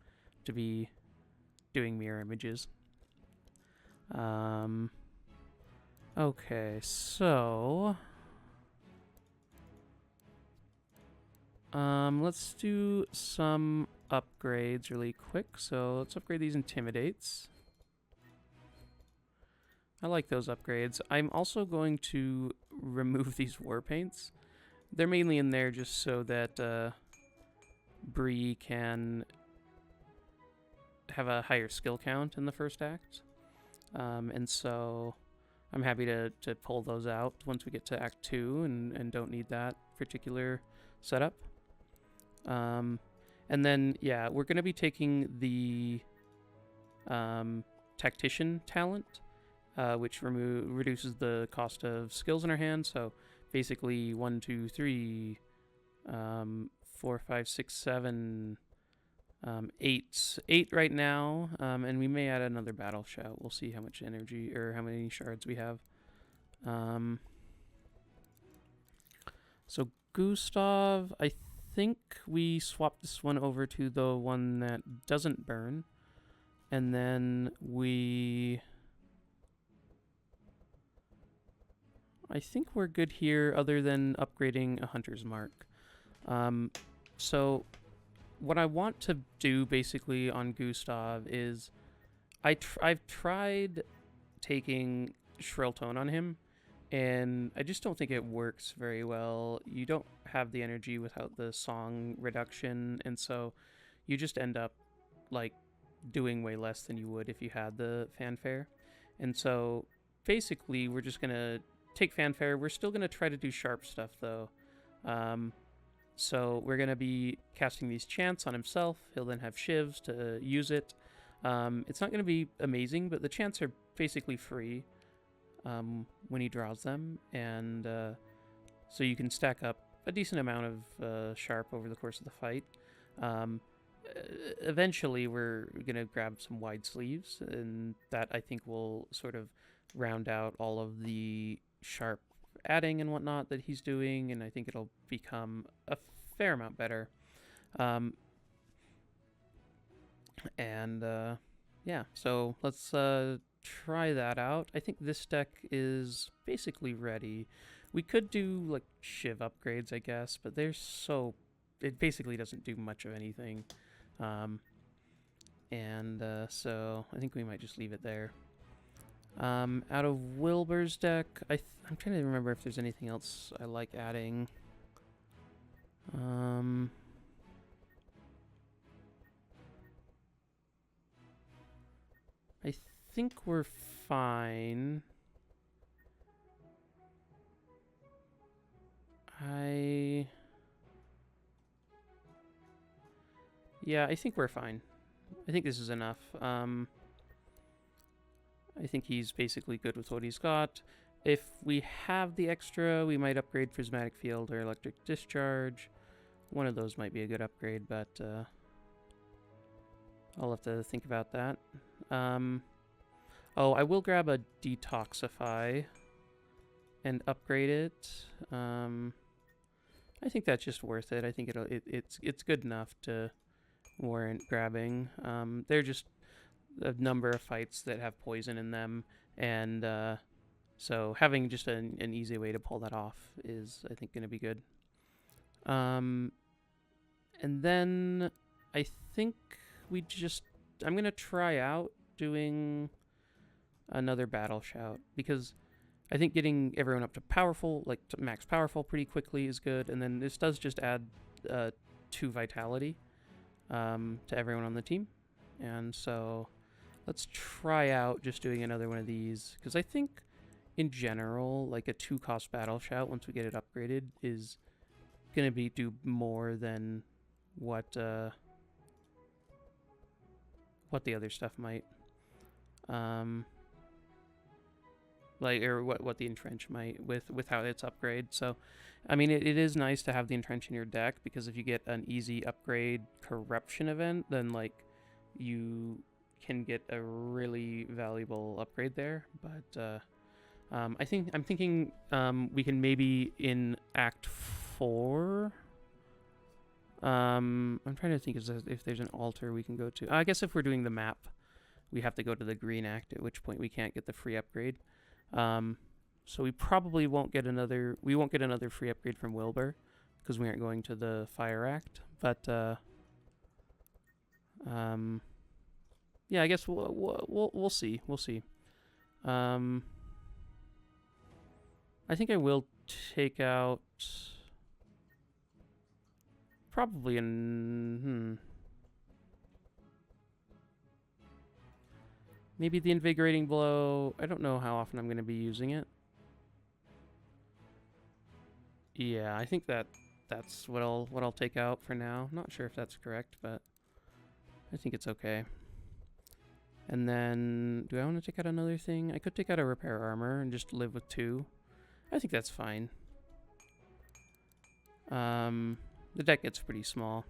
to be doing mirror images. Okay, so let's do some upgrades really quick. So let's upgrade these Intimidates. I like those upgrades. I'm also going to remove these War Paints. They're mainly in there just so that Bree can have a higher skill count in the first act. And so I'm happy to pull those out once we get to Act 2 and don't need that particular setup. And then, yeah, we're going to be taking the Tactician talent, which reduces the cost of skills in our hand. So basically 1, 2, 3, 4, 5, 6, 7, 8 right now, and we may add another Battle Shout. We'll see how much energy or how many shards we have. So Gustav, I think we swapped this one over to the one that doesn't burn, and then I think we're good here other than upgrading a Hunter's Mark. So what I want to do basically on Gustav is I've tried taking Shrill Tone on him, and I just don't think it works very well. You don't have the energy without the song reduction, and so you just end up like doing way less than you would if you had the fanfare. And so basically we're just gonna take fanfare. We're still gonna try to do sharp stuff though. So we're gonna be casting these chants on himself. He'll then have shivs to use it. It's not gonna be amazing, but the chants are basically free when he draws them, and so you can stack up a decent amount of sharp over the course of the fight. Eventually we're gonna grab some wide sleeves, and that I think will sort of round out all of the sharp adding and whatnot that he's doing, and I think it'll become a fair amount better. Yeah, so let's try that out. I think this deck is basically ready. We could do like Shiv upgrades, I guess, but it basically doesn't do much of anything. So I think we might just leave it there. Out of Wilbur's deck, I'm trying to remember if there's anything else I like adding. I think we're fine. Yeah, I think we're fine. I think this is enough. I think he's basically good with what he's got. If we have the extra, we might upgrade Prismatic Field or Electric Discharge. One of those might be a good upgrade, but I'll have to think about that. Oh, I will grab a detoxify and upgrade it. I think that's just worth it. I think it's good enough to warrant grabbing. They're just a number of fights that have poison in them, and so having just an easy way to pull that off is, I think, going to be good. And then I think I'm going to try out doing another battle shout, because I think getting everyone up to powerful, like to max powerful pretty quickly is good, and then this does just add 2 vitality to everyone on the team. And so let's try out just doing another one of these, because I think in general, like a 2-cost battle shout, once we get it upgraded, is gonna do more than what the other stuff might. Like, or what the entrench might with how it's upgrade. So, I mean, it is nice to have the entrench in your deck, because if you get an easy upgrade corruption event, then like you can get a really valuable upgrade there. But I'm thinking we can maybe in Act 4. I'm trying to think if there's an altar we can go to. I guess if we're doing the map, we have to go to the green act, at which point we can't get the free upgrade. So we probably won't get another free upgrade from Wilbur, because we aren't going to the fire act. But yeah, I guess we'll see. We'll see. I think I will take out probably maybe the invigorating blow. I don't know how often I'm going to be using it. Yeah, I think that's what I'll take out for now. Not sure if that's correct, but I think it's okay. And then, do I want to take out another thing? I could take out a repair armor and just live with 2. I think that's fine. The deck gets pretty small.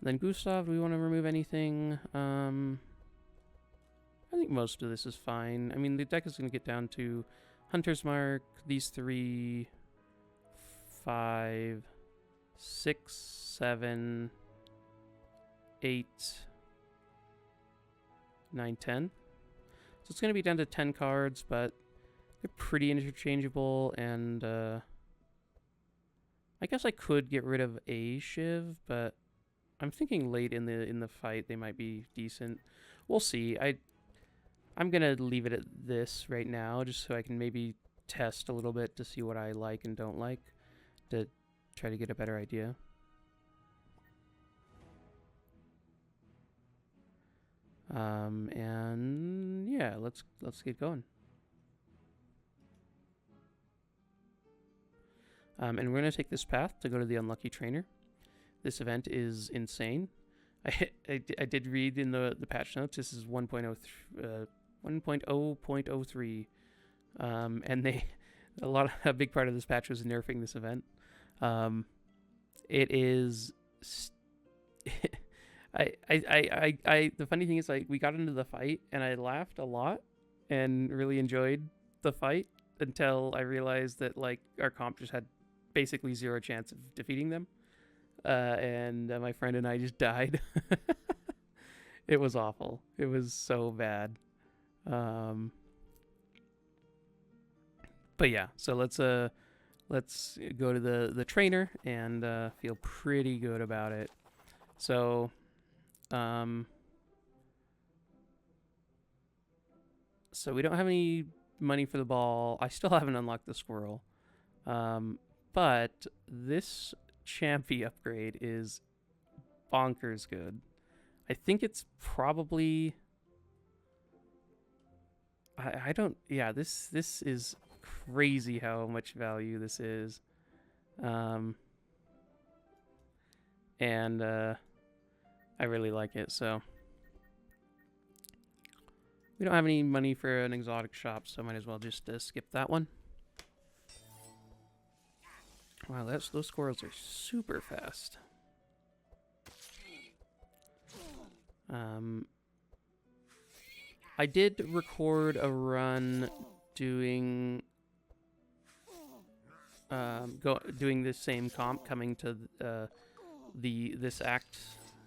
And then Gustav, do we want to remove anything? I think most of this is fine. I mean, the deck is going to get down to Hunter's Mark, these 3, 5, 6, 7, 8, 9, 10. So it's going to be down to 10 cards, but they're pretty interchangeable, and I guess I could get rid of a Shiv, but I'm thinking late in the fight they might be decent. We'll see. I'm gonna leave it at this right now, just so I can maybe test a little bit to see what I like and don't like, to try to get a better idea. And yeah, let's get going. And we're going to take this path to go to the Unlucky Trainer. This event is insane. I did read in the patch notes, this is 1.0.03. And a big part of this patch was nerfing this event. It is... the funny thing is, like, we got into the fight, and I laughed a lot and really enjoyed the fight until I realized that, like, our comp just had basically 0 chance of defeating them, and my friend and I just died. It was awful. It was so bad. But yeah, so let's go to the trainer and feel pretty good about it. So so we don't have any money for the ball. I still haven't unlocked the squirrel. But this Champy upgrade is bonkers good. I think it's probably... I don't... Yeah, this is crazy how much value this is. And I really like it, so... We don't have any money for an exotic shop, so I might as well just skip that one. Wow, those squirrels are super fast. I did record a run doing doing this same comp, coming to this act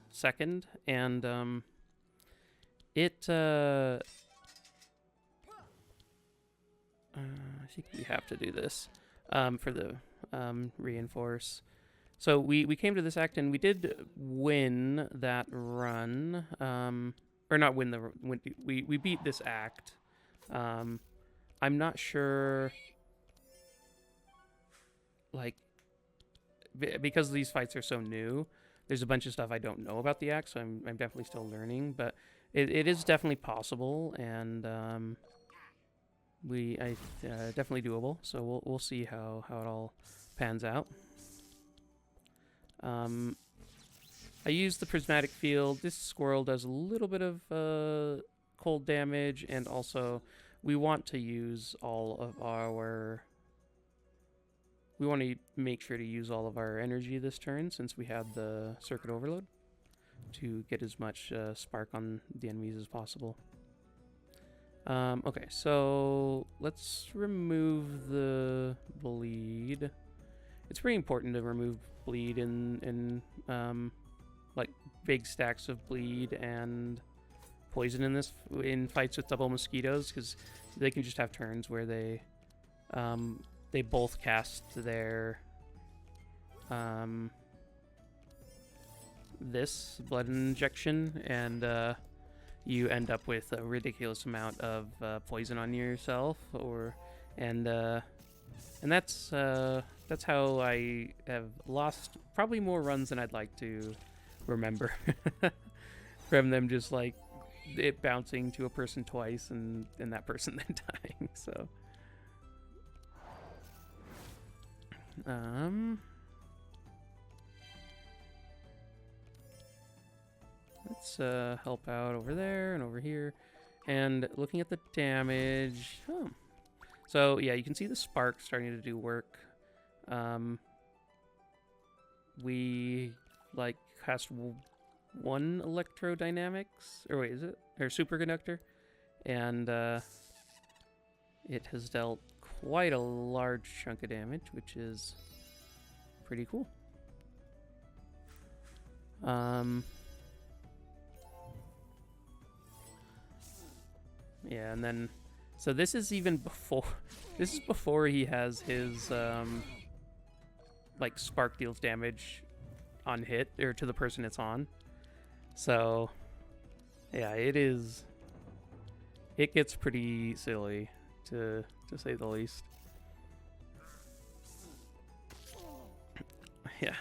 second, and I think we have to do this for the reinforce. So we came to this act and we did win that run, or not win the we beat this act. I'm not sure, like, because these fights are so new. There's a bunch of stuff I don't know about the act, so I'm definitely still learning. But it is definitely possible, and definitely doable. So we'll see how it all pans out. I use the prismatic field. This squirrel does a little bit of cold damage, and also we want to use all of our... We want to make sure to use all of our energy this turn, since we have the circuit overload, to get as much spark on the enemies as possible. Okay, so let's remove the bleed. It's pretty important to remove bleed in like big stacks of bleed and poison in fights with double mosquitoes, because they can just have turns where they both cast their this blood injection, and you end up with a ridiculous amount of poison on yourself, and that's how I have lost probably more runs than I'd like to remember from them, just like it bouncing to a person twice and that person then dying. So let's help out over there and over here, and looking at the damage. So yeah, you can see the spark starting to do work. We like cast one electrodynamics, or wait, is it, or superconductor, and it has dealt quite a large chunk of damage, which is pretty cool. Yeah, and then so this is even before he has his like spark deals damage on hit, or to the person it's on. So yeah, it gets pretty silly, to say the least. Yeah.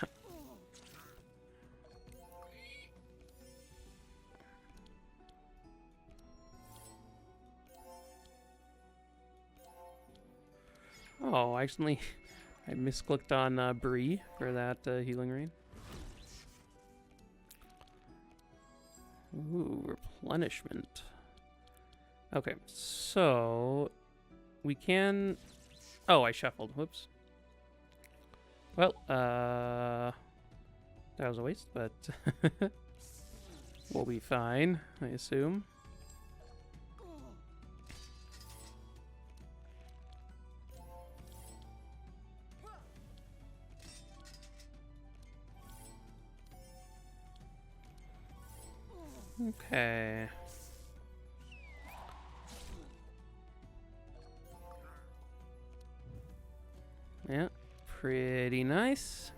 Oh, actually, I misclicked on Bree for that healing rain. Ooh, replenishment. Okay, so we can... Oh, I shuffled. Whoops. Well, that was a waste, but we'll be fine, I assume. Okay. Yeah, pretty nice.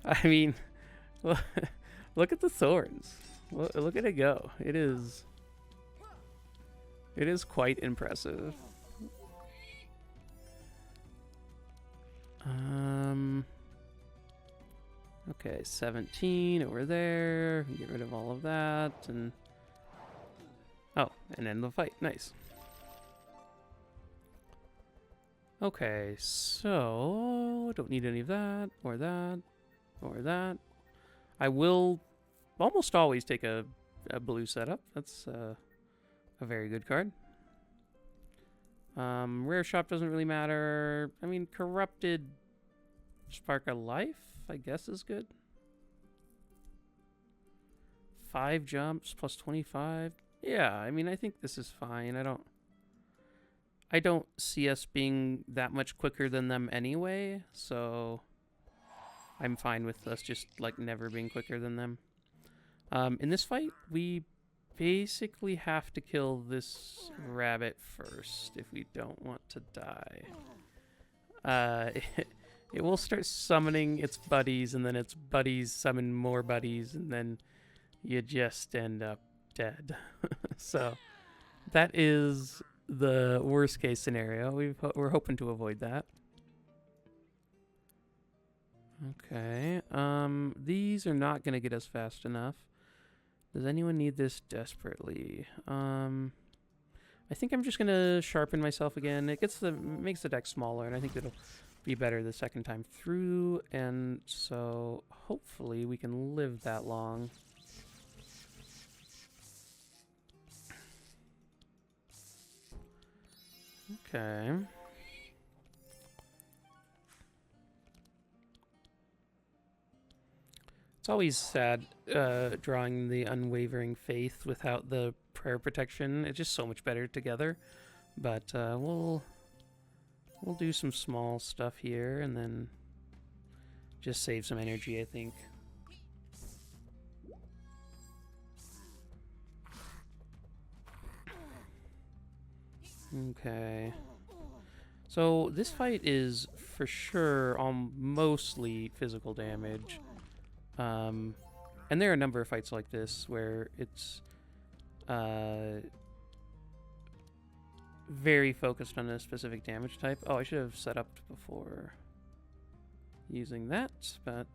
I mean, look at the thorns. Look at it go. It is quite impressive. Okay, 17 over there. Get rid of all of that, and oh, and end the fight. Nice. Okay, so don't need any of that or that or that. I will almost always take a blue setup. That's a very good card. Rare shop doesn't really matter. I mean, corrupted Spark of Life, I guess, is good. 5 jumps plus 25. Yeah, I mean, I think this is fine. I don't see us being that much quicker than them anyway, so I'm fine with us just like never being quicker than them. In this fight, we basically have to kill this rabbit first if we don't want to die. It will start summoning its buddies, and then its buddies summon more buddies, and then you just end up dead. So that is the worst case scenario. We're hoping to avoid that. Okay. These are not going to get us fast enough. Does anyone need this desperately? I think I'm just going to sharpen myself again. It makes the deck smaller, and I think it'll be better the second time through, and so hopefully we can live that long. Okay. It's always sad drawing the Unwavering Faith without the prayer protection. It's just so much better together. But we'll do some small stuff here and then just save some energy, I think. Okay. So this fight is for sure mostly physical damage. And there are a number of fights like this where it's very focused on a specific damage type. Oh, I should have set up before using that, but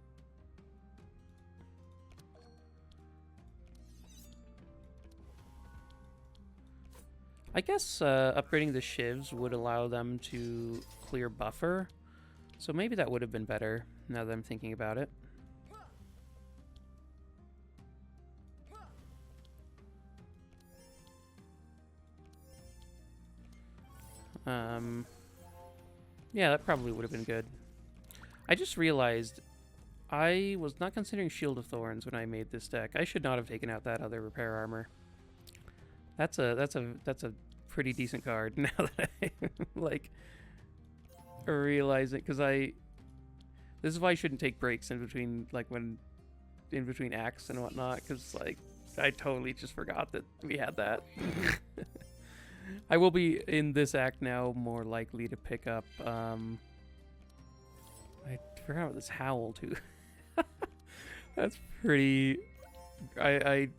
I guess upgrading the shivs would allow them to clear buffer, so maybe that would have been better now that I'm thinking about it. Yeah, that probably would have been good. I just realized I was not considering Shield of Thorns when I made this deck. I should not have taken out that other repair armor. That's a pretty decent card now that I like realize it, because this is why I shouldn't take breaks in between, like in between acts and whatnot, because like I totally just forgot that we had that. I will be in this act now more likely to pick up I forgot about this howl too. That's pretty I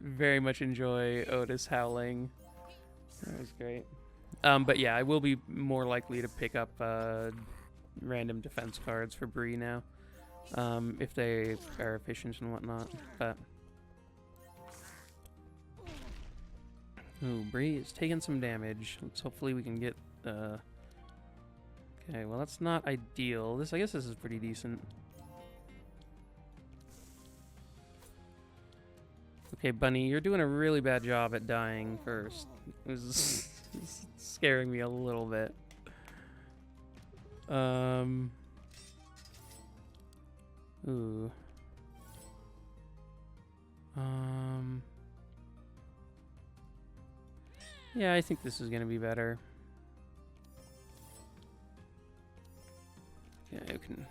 very much enjoy Ottis howling. That was great. But yeah, I will be more likely to pick up random defense cards for Bree now. If they are efficient and whatnot. But ooh, Bree is taking some damage. Let's hopefully we can get okay, well that's not ideal. I guess this is pretty decent. Okay, Bunny, you're doing a really bad job at dying first. It was scaring me a little bit. Ooh. Yeah, I think this is gonna be better. Okay, I can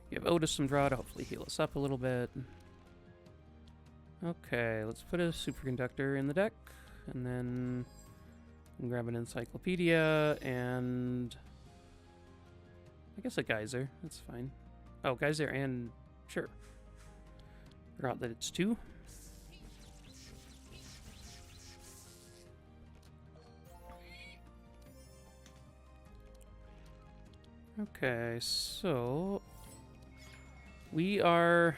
give Ottis some draw to hopefully heal us up a little bit. Okay, let's put a superconductor in the deck, and then grab an encyclopedia, and I guess a geyser. That's fine. Oh, geyser and sure. Forgot that it's 2. Okay, so we are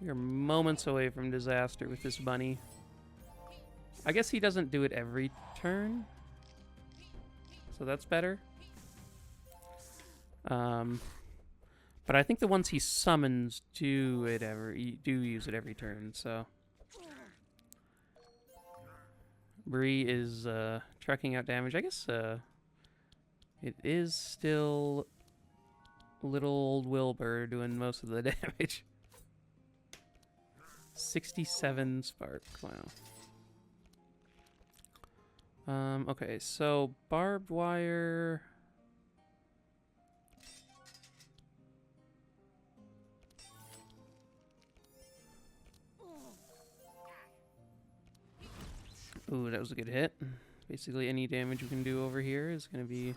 moments away from disaster with this bunny. I guess he doesn't do it every turn, so that's better. But I think the ones he summons do use it every turn, so Bree is trucking out damage. I guess yeah, it is still little old Wilbur doing most of the damage. 67 spark, wow. Okay, so barbed wire. Ooh, that was a good hit. Basically, any damage we can do over here is going to be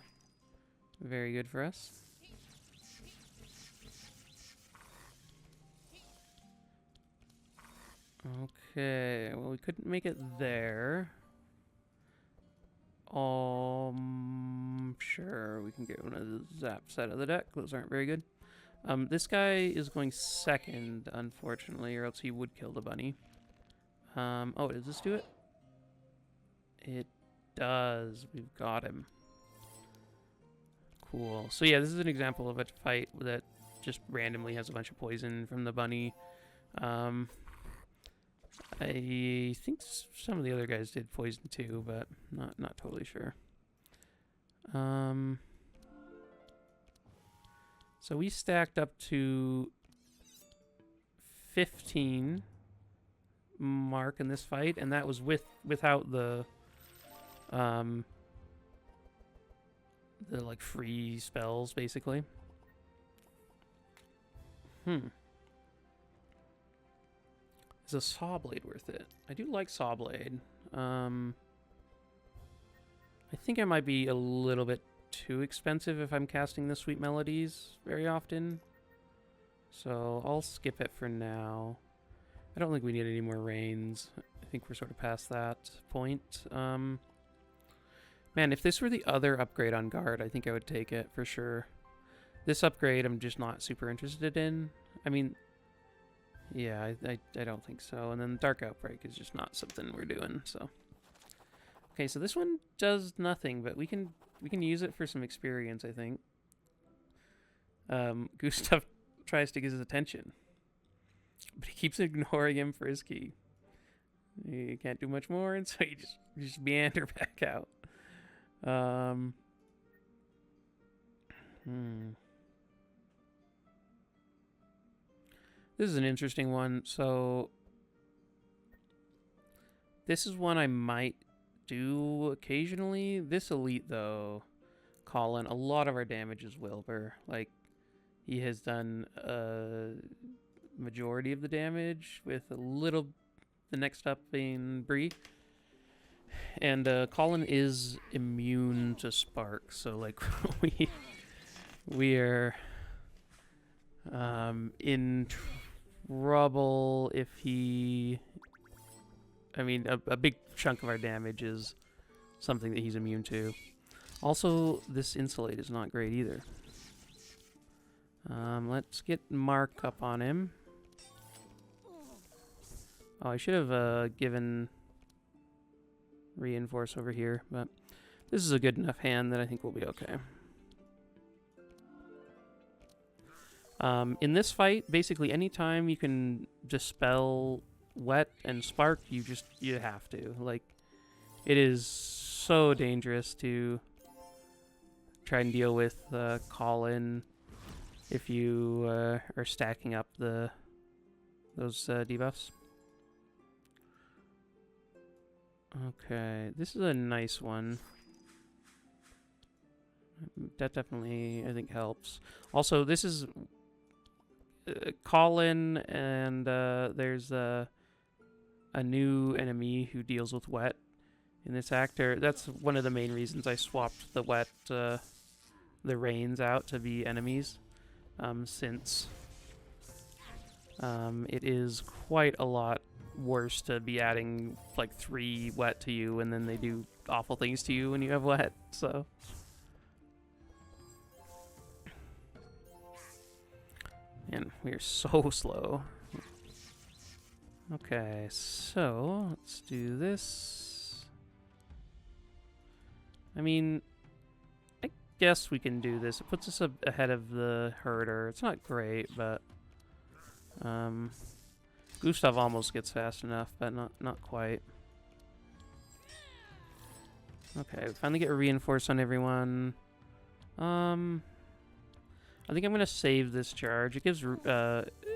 very good for us. Okay, well, we couldn't make it there. Sure, we can get one of the zaps out of the deck. Those aren't very good. This guy is going second, unfortunately, or else he would kill the bunny. Oh, does this do it? It does. We've got him. Cool. So yeah, this is an example of a fight that just randomly has a bunch of poison from the bunny. I think some of the other guys did poison too, but not totally sure. So we stacked up to 15 mark in this fight, and that was without the like free spells, basically. Is a saw blade worth it? I do like saw blade. I think it might be a little bit too expensive if I'm casting the sweet melodies very often. So I'll skip it for now. I don't think we need any more rains. I think we're sort of past that point. Man, if this were the other upgrade on guard, I think I would take it for sure. This upgrade I'm just not super interested in. I mean, yeah, I don't think so. And then Dark Outbreak is just not something we're doing, so. Okay, so this one does nothing, but we can use it for some experience, I think. Gustav tries to get his attention, but he keeps ignoring him for his key. He can't do much more, and so he just meander back out. This is an interesting one. So this is one I might do occasionally. This elite, though, Colin, a lot of our damage is Wilbur. Like, he has done a majority of the damage with a little, the next up being Bree. And Colin is immune to spark, so like we are in trouble if he. I mean, a big chunk of our damage is something that he's immune to. Also, this insulate is not great either. Let's get Mark up on him. Oh, I should have given reinforce over here, but this is a good enough hand that I think we'll be okay. In this fight, basically anytime you can dispel wet and spark, you have to. Like, it is so dangerous to try and deal with Colin if you are stacking up those debuffs. Okay, this is a nice one. That definitely, I think, helps. Also, this is Colin, and there's a new enemy who deals with wet in this actor. That's one of the main reasons I swapped the wet, the rains out to be enemies, since it is quite a lot worse to be adding like 3 wet to you, and then they do awful things to you when you have wet, so. And we're so slow. Okay, so let's do this. I mean, I guess we can do this. It puts us ahead of the herder. It's not great, but Gustav almost gets fast enough, but not quite. Okay, we finally get a reinforce on everyone. I think I'm gonna save this charge. It gives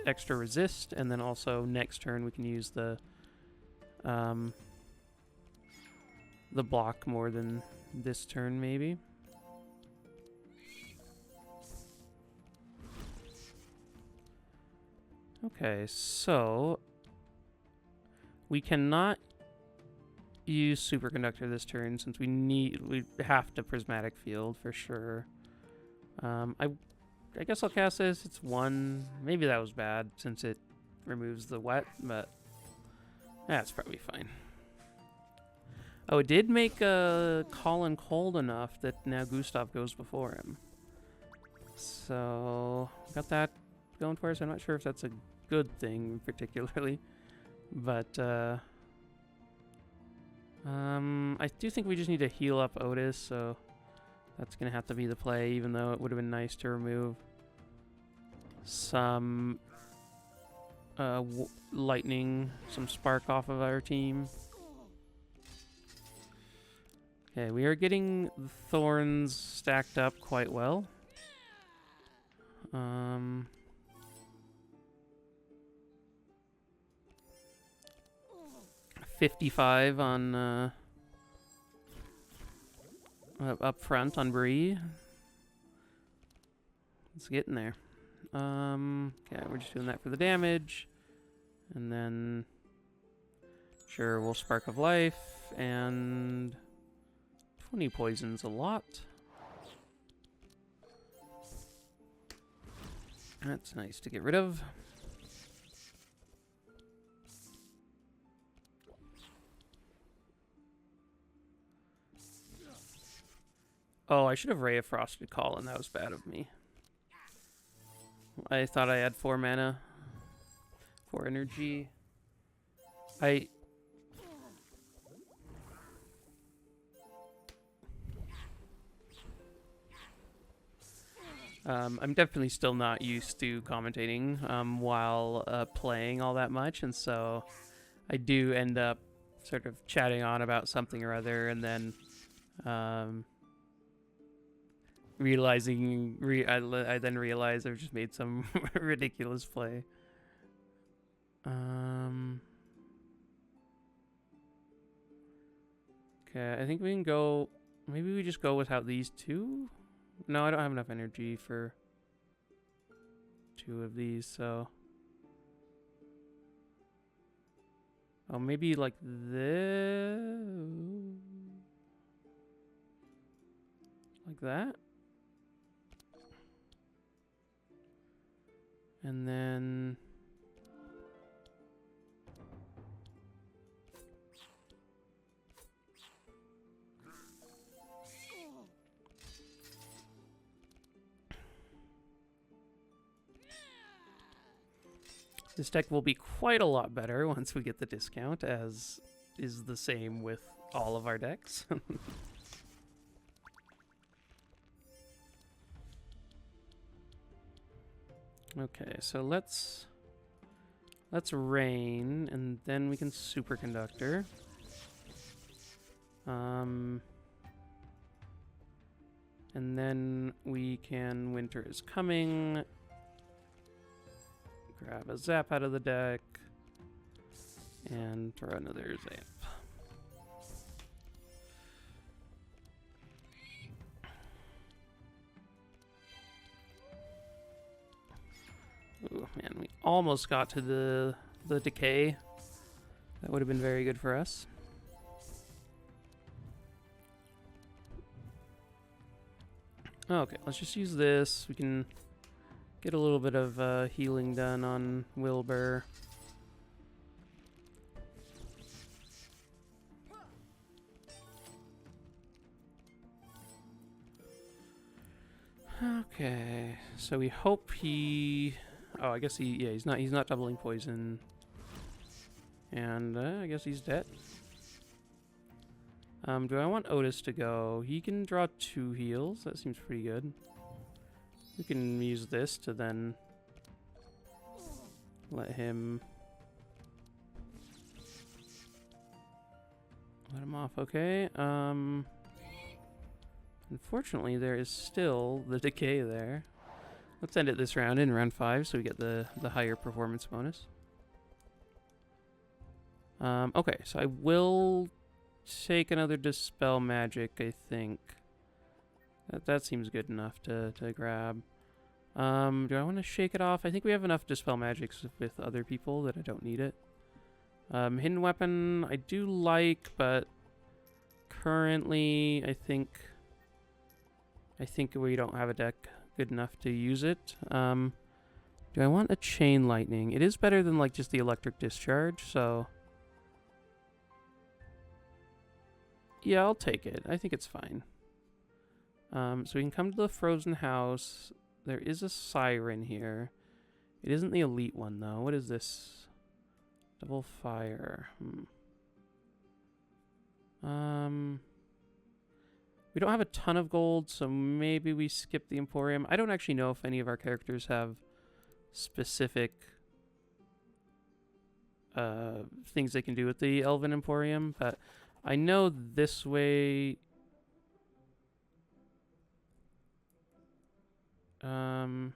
extra resist, and then also next turn we can use the block more than this turn, maybe. Okay, so we cannot use superconductor this turn since we have to prismatic field for sure. I guess I'll cast this. It's 1. Maybe that was bad since it removes the wet, but that's probably fine. Oh, it did make Colin cold enough that now Gustav goes before him. So got that going for us. I'm not sure if that's a good thing particularly, but I do think we just need to heal up Ottis, so that's gonna have to be the play, even though it would have been nice to remove some lightning, some spark off of our team. Okay, we are getting the thorns stacked up quite well. 55 on up front on Bree. It's getting there. Okay, we're just doing that for the damage, and then sure, we'll Spark of Life, and 20 poisons a lot. That's nice to get rid of. Oh, I should have Ray of Frosted Colin. That was bad of me. I thought I had 4 mana. 4 energy. I'm definitely still not used to commentating while playing all that much, and so I do end up sort of chatting on about something or other, and then realizing I then realize I've just made some ridiculous play. Okay, I think we can go. Maybe we just go without these 2. No, I don't have enough energy for 2 of these, so. Oh, maybe like this. Like that. And then this deck will be quite a lot better once we get the discount, as is the same with all of our decks. Okay, so let's rain, and then we can superconductor. And then we can Winter is Coming. Grab a Zap out of the deck. And throw another Zap. Ooh, man, we almost got to the decay. That would have been very good for us. Okay, let's just use this. We can get a little bit of healing done on Wilbur. Okay, so we hope he. Oh, I guess he's not doubling poison. And I guess he's dead. Do I want Ottis to go? He can draw 2 heals. That seems pretty good. We can use this to then let him off. Okay. Unfortunately, there is still the decay there. Let's end it this round in round 5 so we get the higher performance bonus. Okay, so I will take another Dispel Magic, I think. That seems good enough to grab. Do I want to shake it off? I think we have enough Dispel Magics with other people that I don't need it. Hidden Weapon I do like, but currently I think we don't have a deck good enough to use it. Do I want a Chain Lightning? It is better than like just the Electric Discharge, so yeah, I'll take it. I think it's fine. So we can come to the Frozen House. There is a Siren here. It isn't the elite one though. What is this? Double Fire. We don't have a ton of gold, so maybe we skip the Emporium. I don't actually know if any of our characters have specific things they can do with the Elven Emporium, but I know this way... I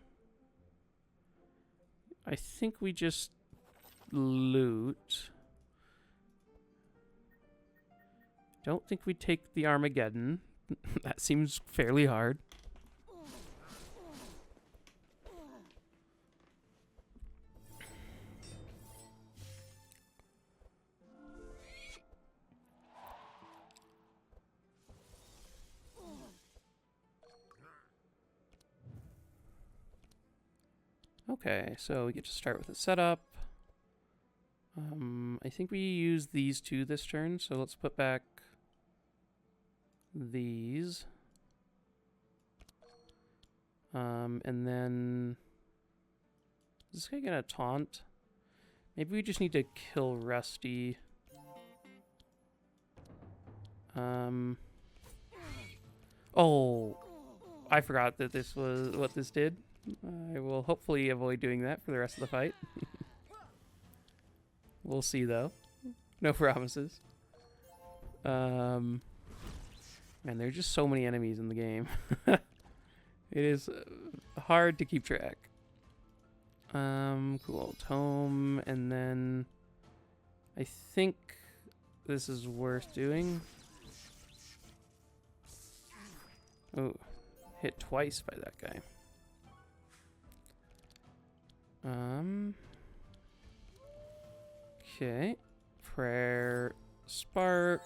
think we just loot. Don't think we take the Armageddon. That seems fairly hard. Okay, so we get to start with a setup. I think we use these two this turn, so let's put back these. And then... Is this guy gonna taunt? Maybe we just need to kill Rusty. Oh! I forgot that this was what this did. I will hopefully avoid doing that for the rest of the fight. We'll see, though. No promises. Man, there are just so many enemies in the game. It is hard to keep track. Cool. Tome, and then... I think this is worth doing. Oh, hit twice by that guy. Okay. Prayer, Spark.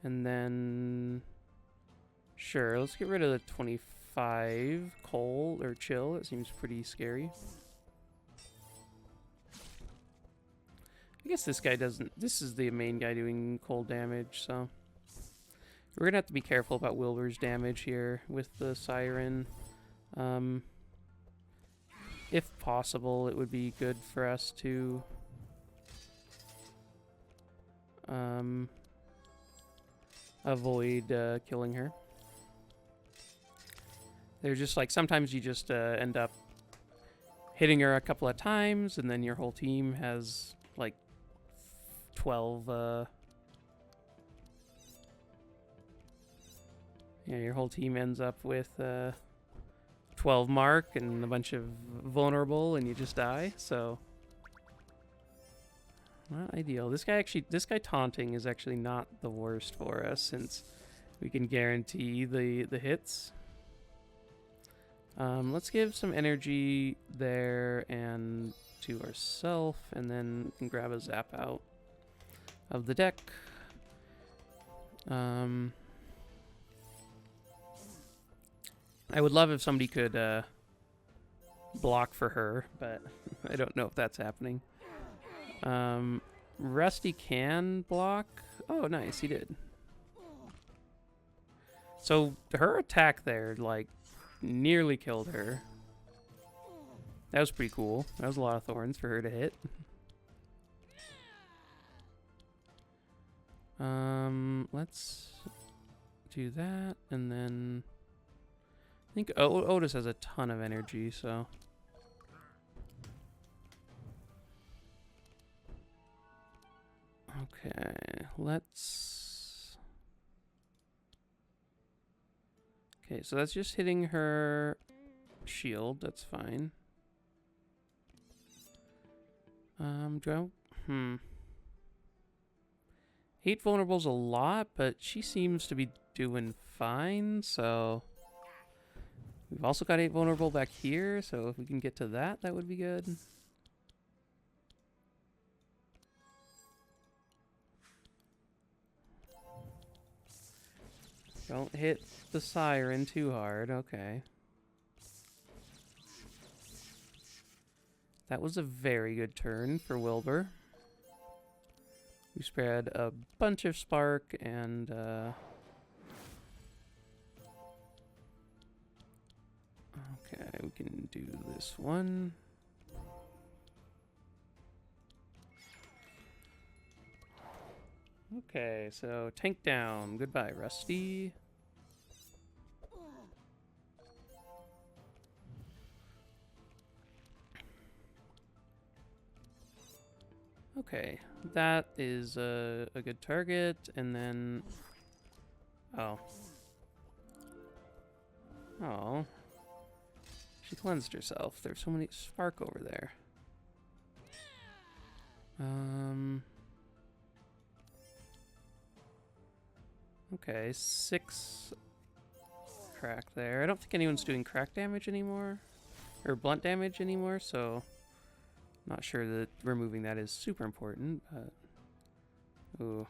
And then... Sure, let's get rid of the 25 Cold or Chill. That seems pretty scary. I guess this guy doesn't... This is the main guy doing cold damage, so... We're gonna have to be careful about Wilbur's damage here with the Siren. If possible, it would be good for us to... avoid killing her. They're just like, sometimes you just end up hitting her a couple of times, and then your whole team has like 12... Yeah, your whole team ends up with 12 mark and a bunch of vulnerable, and you just die. So not ideal. This guy taunting is actually not the worst for us, since we can guarantee the hits. Let's give some energy there and to ourselves, and then we can grab a zap out of the deck. I would love if somebody could block for her, but I don't know if that's happening. Rusty can block. Oh, nice, he did. So her attack there, like, nearly killed her. That was pretty cool. That was a lot of thorns for her to hit. Let's do that, and then... I think Ottis has a ton of energy, so... Okay, let's... Okay, so that's just hitting her shield. That's fine. Do I... 8 vulnerable's a lot, but she seems to be doing fine, so... We've also got 8 vulnerable back here, so if we can get to that, that would be good. Don't hit the siren too hard, okay. That was a very good turn for Wilbur. We spread a bunch of spark and okay, we can do this one. Okay, so tank down. Goodbye, Rusty. Okay, that is a good target, and then... Oh. Oh. She cleansed herself. There's so many spark over there. Okay, 6 crack there. I don't think anyone's doing crack damage anymore. Or blunt damage anymore, so... Not sure that removing that is super important, but... Ooh.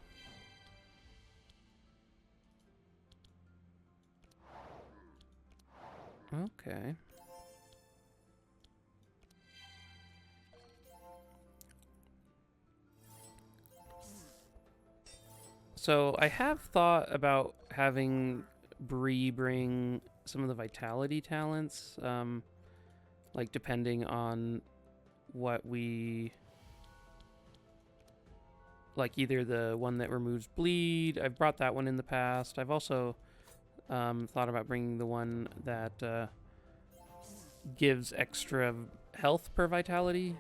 Okay. So I have thought about having Bree bring some of the vitality talents, like depending on what we like, either the one that removes bleed. I've brought that one in the past. I've also thought about bringing the one that gives extra health per vitality.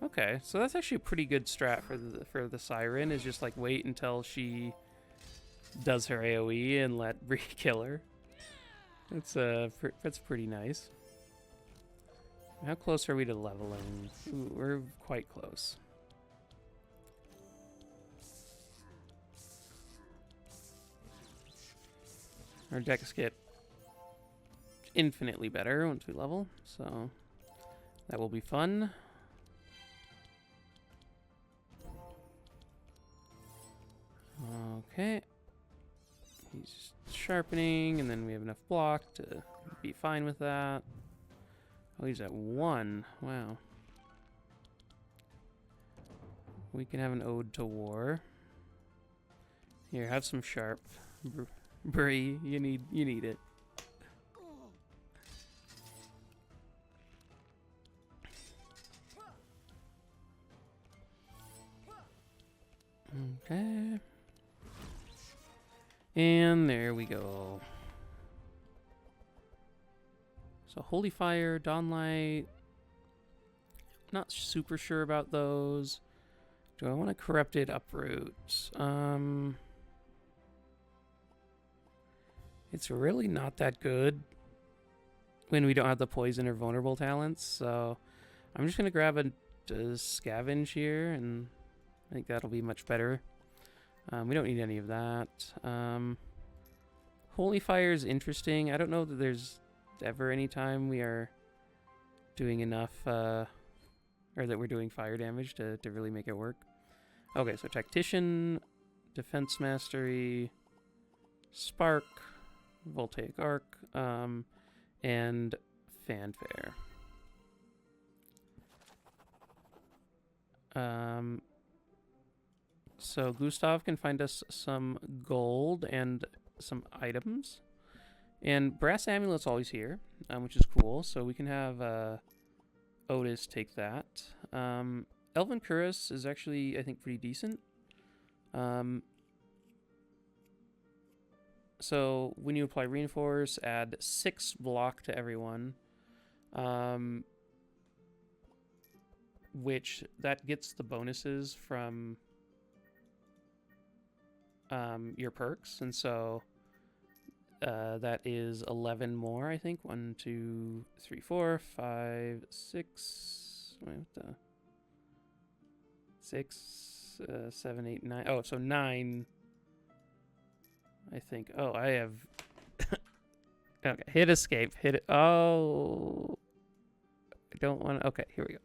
Okay, so that's actually a pretty good strat for the siren, is just like wait until she does her AoE and let Bree kill her. That's pretty nice. How close are we to leveling? Ooh, we're quite close. Our decks get infinitely better once we level, so that will be fun. Okay. He's sharpening, and then we have enough block to be fine with that. Oh, he's at 1. Wow. We can have an ode to war. Here, have some sharp. Bree, you need it. Okay. And there we go. So Holy Fire, Dawnlight. Not super sure about those. Do I want a Corrupted Uproot? It's really not that good when we don't have the poison or vulnerable talents, so I'm just gonna grab a scavenge here, and I think that'll be much better. We don't need any of that. Holy Fire is interesting. I don't know that there's ever any time we are doing enough, or that we're doing fire damage to really make it work. Okay, so Tactician, Defense Mastery, Spark, Voltaic Arc, and Fanfare. So Gustav can find us some gold and some items. And Brass Amulet's always here, which is cool. So we can have Ottis take that. Elven Cuirass is actually, I think, pretty decent. So when you apply Reinforce, add 6 block to everyone. Which, that gets the bonuses from your perks. And so that is 11 more, I think. 1, 2, 3, 4, 5, 6. Wait, what the? 6, 7, 8, 9. Oh, so 9. I think. Oh, I have. Okay, hit escape. Hit it. Oh, I don't want to. Okay, here we go.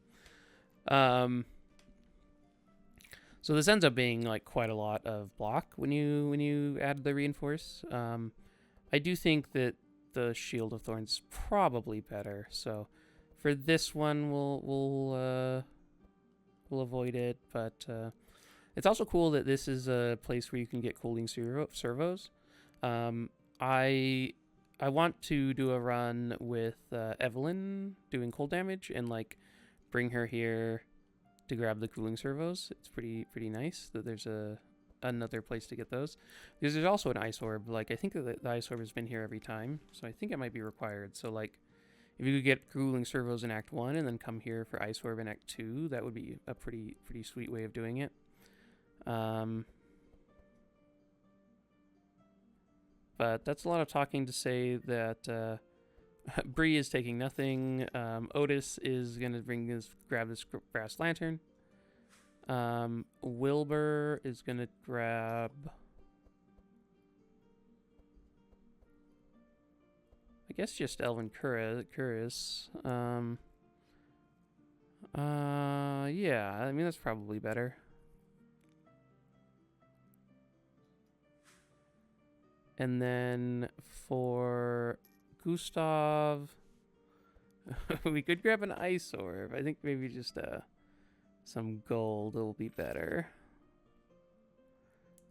So this ends up being like quite a lot of block when you add the reinforce. I do think that the Shield of Thorns is probably better. So for this one, we'll avoid it. But it's also cool that this is a place where you can get cooling servos. I want to do a run with Evelyn doing cold damage and like bring her here to grab the cooling servos. It's pretty nice that there's another place to get those, because there's also an ice orb. Like I think that the ice orb has been here every time, so I think it might be required. So like if you could get cooling servos in Act 1 and then come here for ice orb in Act 2, that would be a pretty sweet way of doing it. But that's a lot of talking to say that Bree is taking nothing. Ottis is gonna grab this brass lantern. Wilbur is gonna grab. I guess just Elven Cuirass. Yeah, I mean that's probably better. And then for Gustav, we could grab an ice orb. I think maybe just some gold will be better.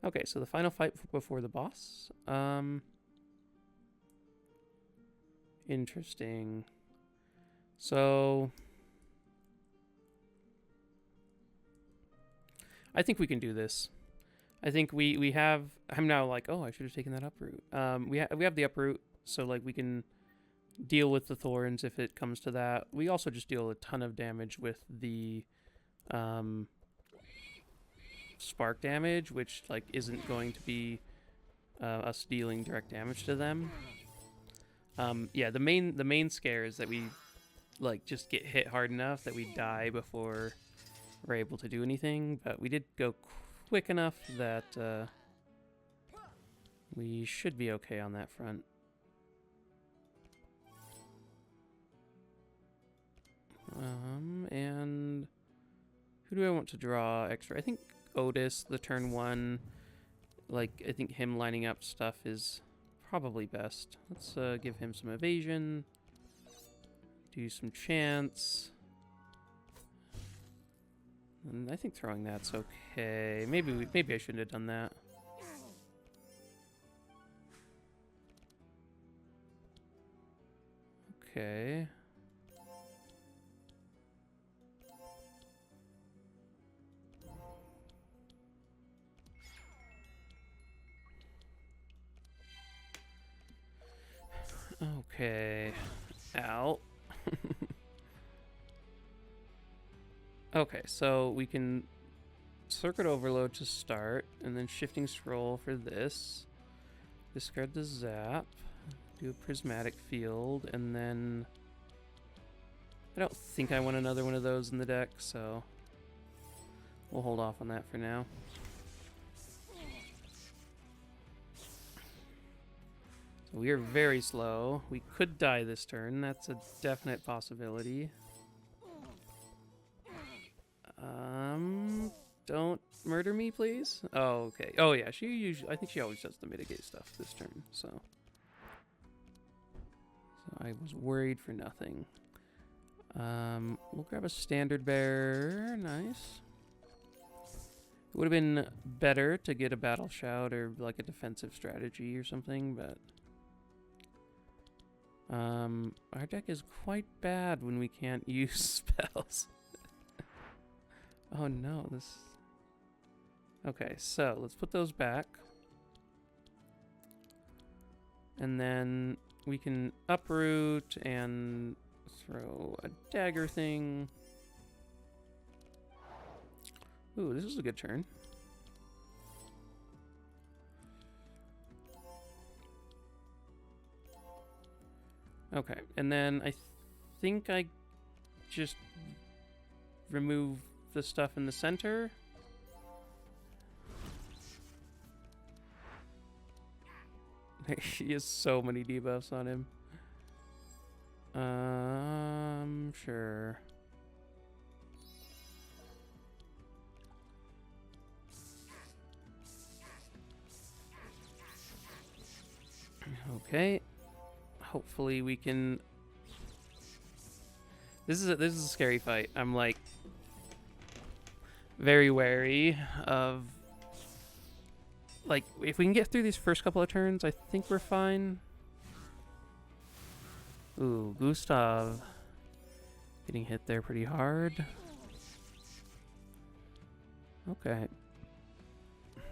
Okay, so the final fight before the boss. Interesting. So I think we can do this. I think we have. I'm now like, oh, I should have taken that uproot. We have the uproot, so like we can deal with the thorns if it comes to that. We also just deal a ton of damage with the spark damage, which like isn't going to be us dealing direct damage to them. Yeah, the main scare is that we like just get hit hard enough that we die before we're able to do anything. But we did go quick enough that we should be okay on that front. And who do I want to draw extra? I think Ottis, the turn 1, like I think him lining up stuff is probably best. Let's give him some evasion, do some chance. And I think throwing that's okay. Maybe I shouldn't have done that. Okay. Okay. Ow. Okay, so we can circuit overload to start, and then shifting scroll for this. Discard the zap. Do a prismatic field, and then I don't think I want another one of those in the deck, so we'll hold off on that for now. So we are very slow. We could die this turn. That's a definite possibility. Don't murder me, please. Oh, okay. Oh, yeah. I think she always does the mitigate stuff this turn. So I was worried for nothing. We'll grab a standard bear. Nice. It would have been better to get a battle shout or like a defensive strategy or something, but our deck is quite bad when we can't use spells. Oh no, this... Okay, so let's put those back. And then we can uproot and throw a dagger thing. Ooh, this is a good turn. Okay, and then I think I just remove the stuff in the center. He has so many debuffs on him. Sure. Okay. Hopefully we can. This is a scary fight. I'm like very wary of, like, if we can get through these first couple of turns, I think we're fine. Ooh, Gustav getting hit there pretty hard. Okay.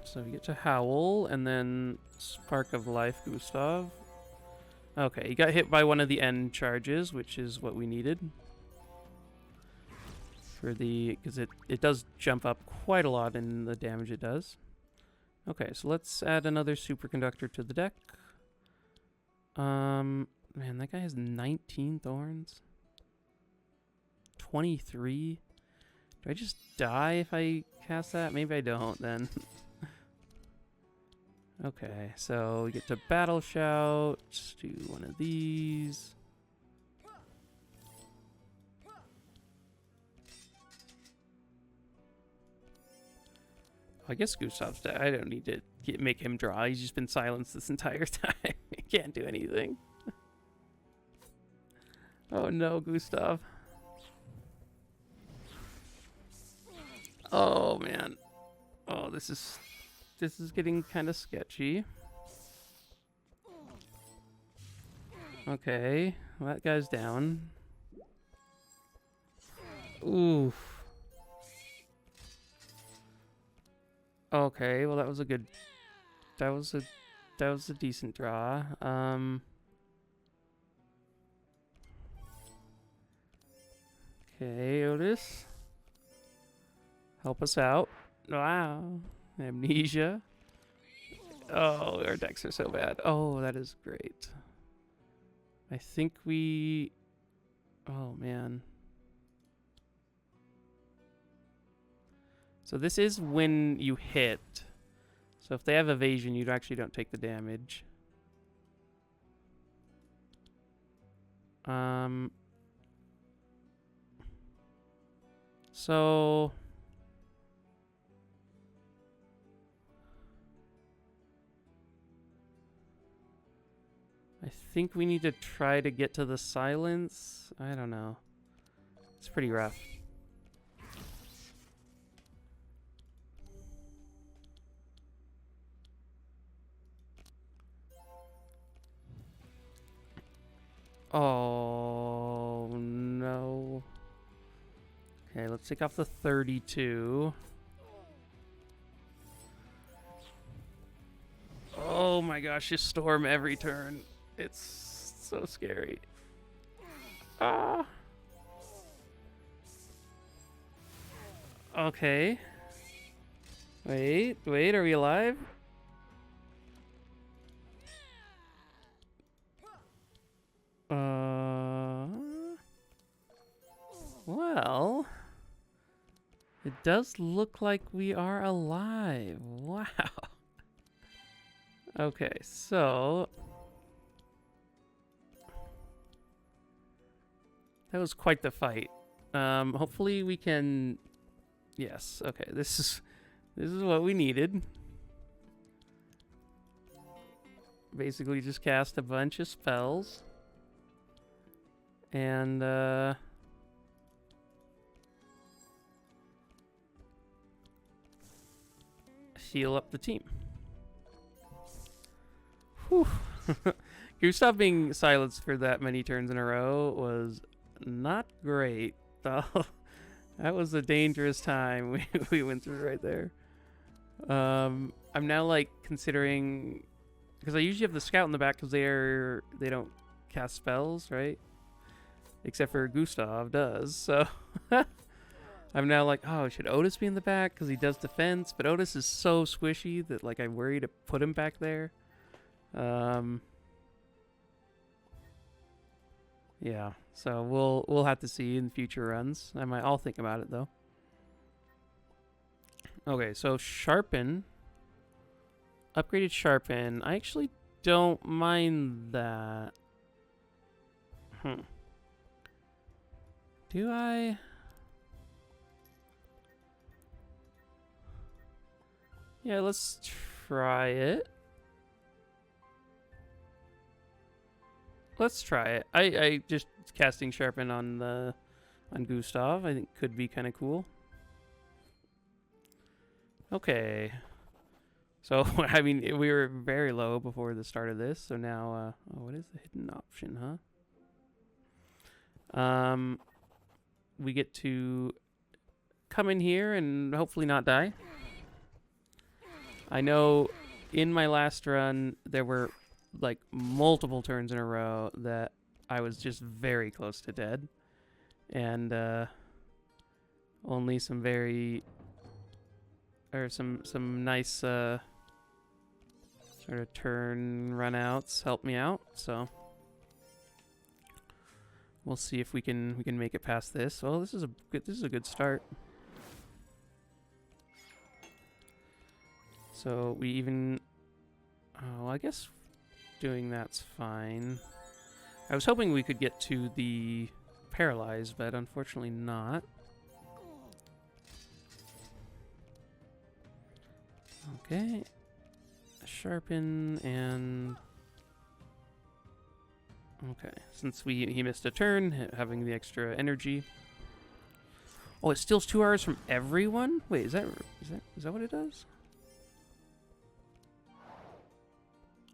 So we get to Howl, and then Spark of Life, Gustav. Okay, he got hit by one of the end charges, which is what we needed. For the, because it does jump up quite a lot in the damage it does. Okay, so let's add another superconductor to the deck. Man, that guy has 19 thorns. 23. Do I just die if I cast that? Maybe I don't then. Okay, so we get to Battle Shout. Do one of these. I guess Gustav's dead. I don't need to make him draw. He's just been silenced this entire time. He can't do anything. Oh no, Gustav. Oh man. Oh, this is getting kind of sketchy. Okay, well, that guy's down. Oof. Okay, well that was a good. That was a decent draw. Okay, Ottis. Help us out. Wow. Amnesia. Oh, our decks are so bad. Oh, that is great. I think we... Oh, man. So this is when you hit. So if they have evasion, you actually don't take the damage. So... I think we need to try to get to the silence. I don't know. It's pretty rough. Oh, no. Okay, let's take off the 32. Oh my gosh, just storm every turn. It's so scary. Ah. Okay. Wait, are we alive? Well, it does look like we are alive. Wow. Okay, so that was quite the fight. Hopefully we can. Yes. Okay. This is what we needed. Basically, just cast a bunch of spells and heal up the team. Whew. Gustav being silenced for that many turns in a row was not great. That was a dangerous time we went through right there. I'm now like considering, because I usually have the scout in the back because they don't cast spells, right? Except for Gustav does. So I'm now like, oh, should Ottis be in the back because he does defense? But Ottis is so squishy that like I worry to put him back there. Yeah, so we'll have to see in future runs. I'll think about it though. Okay, so sharpen, upgraded sharpen. I actually don't mind that. Do I? Yeah, let's try it. Let's try it. I just casting sharpen on Gustav. I think could be kind of cool. Okay. So I mean we were very low before the start of this. So now, oh, what is the hidden option, huh? We get to come in here and hopefully not die. I know in my last run there were like multiple turns in a row that I was just very close to dead, and only some very some nice sort of turn run outs helped me out. So we'll see if we can make it past this. Well, this is a good start. So we even, oh, I guess doing that's fine. I was hoping we could get to the paralyzed, but unfortunately not. Okay. Sharpen and... Okay, since he missed a turn, having the extra energy. Oh, it steals 2 hours from everyone? Wait, is that what it does?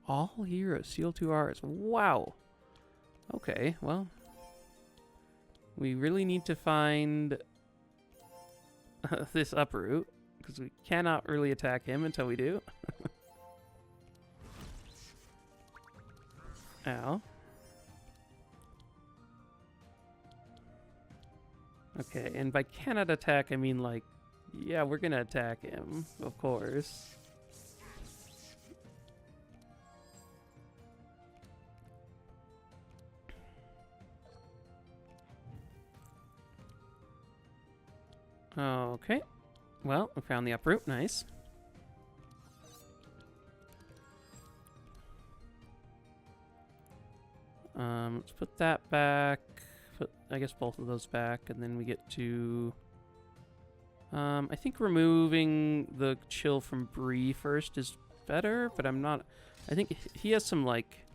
All heroes steal 2 hours. Wow. Okay, well, we really need to find this uproot, because we cannot really attack him until we do. Ow. Okay, and by cannot attack, I mean, like, yeah, we're gonna attack him, of course. Okay. Well, we found the uproot. Nice. Let's put that back. Put, I guess, both of those back, and then we get to... I think removing the chill from Bree first is better, but I'm not... I think he has some, like,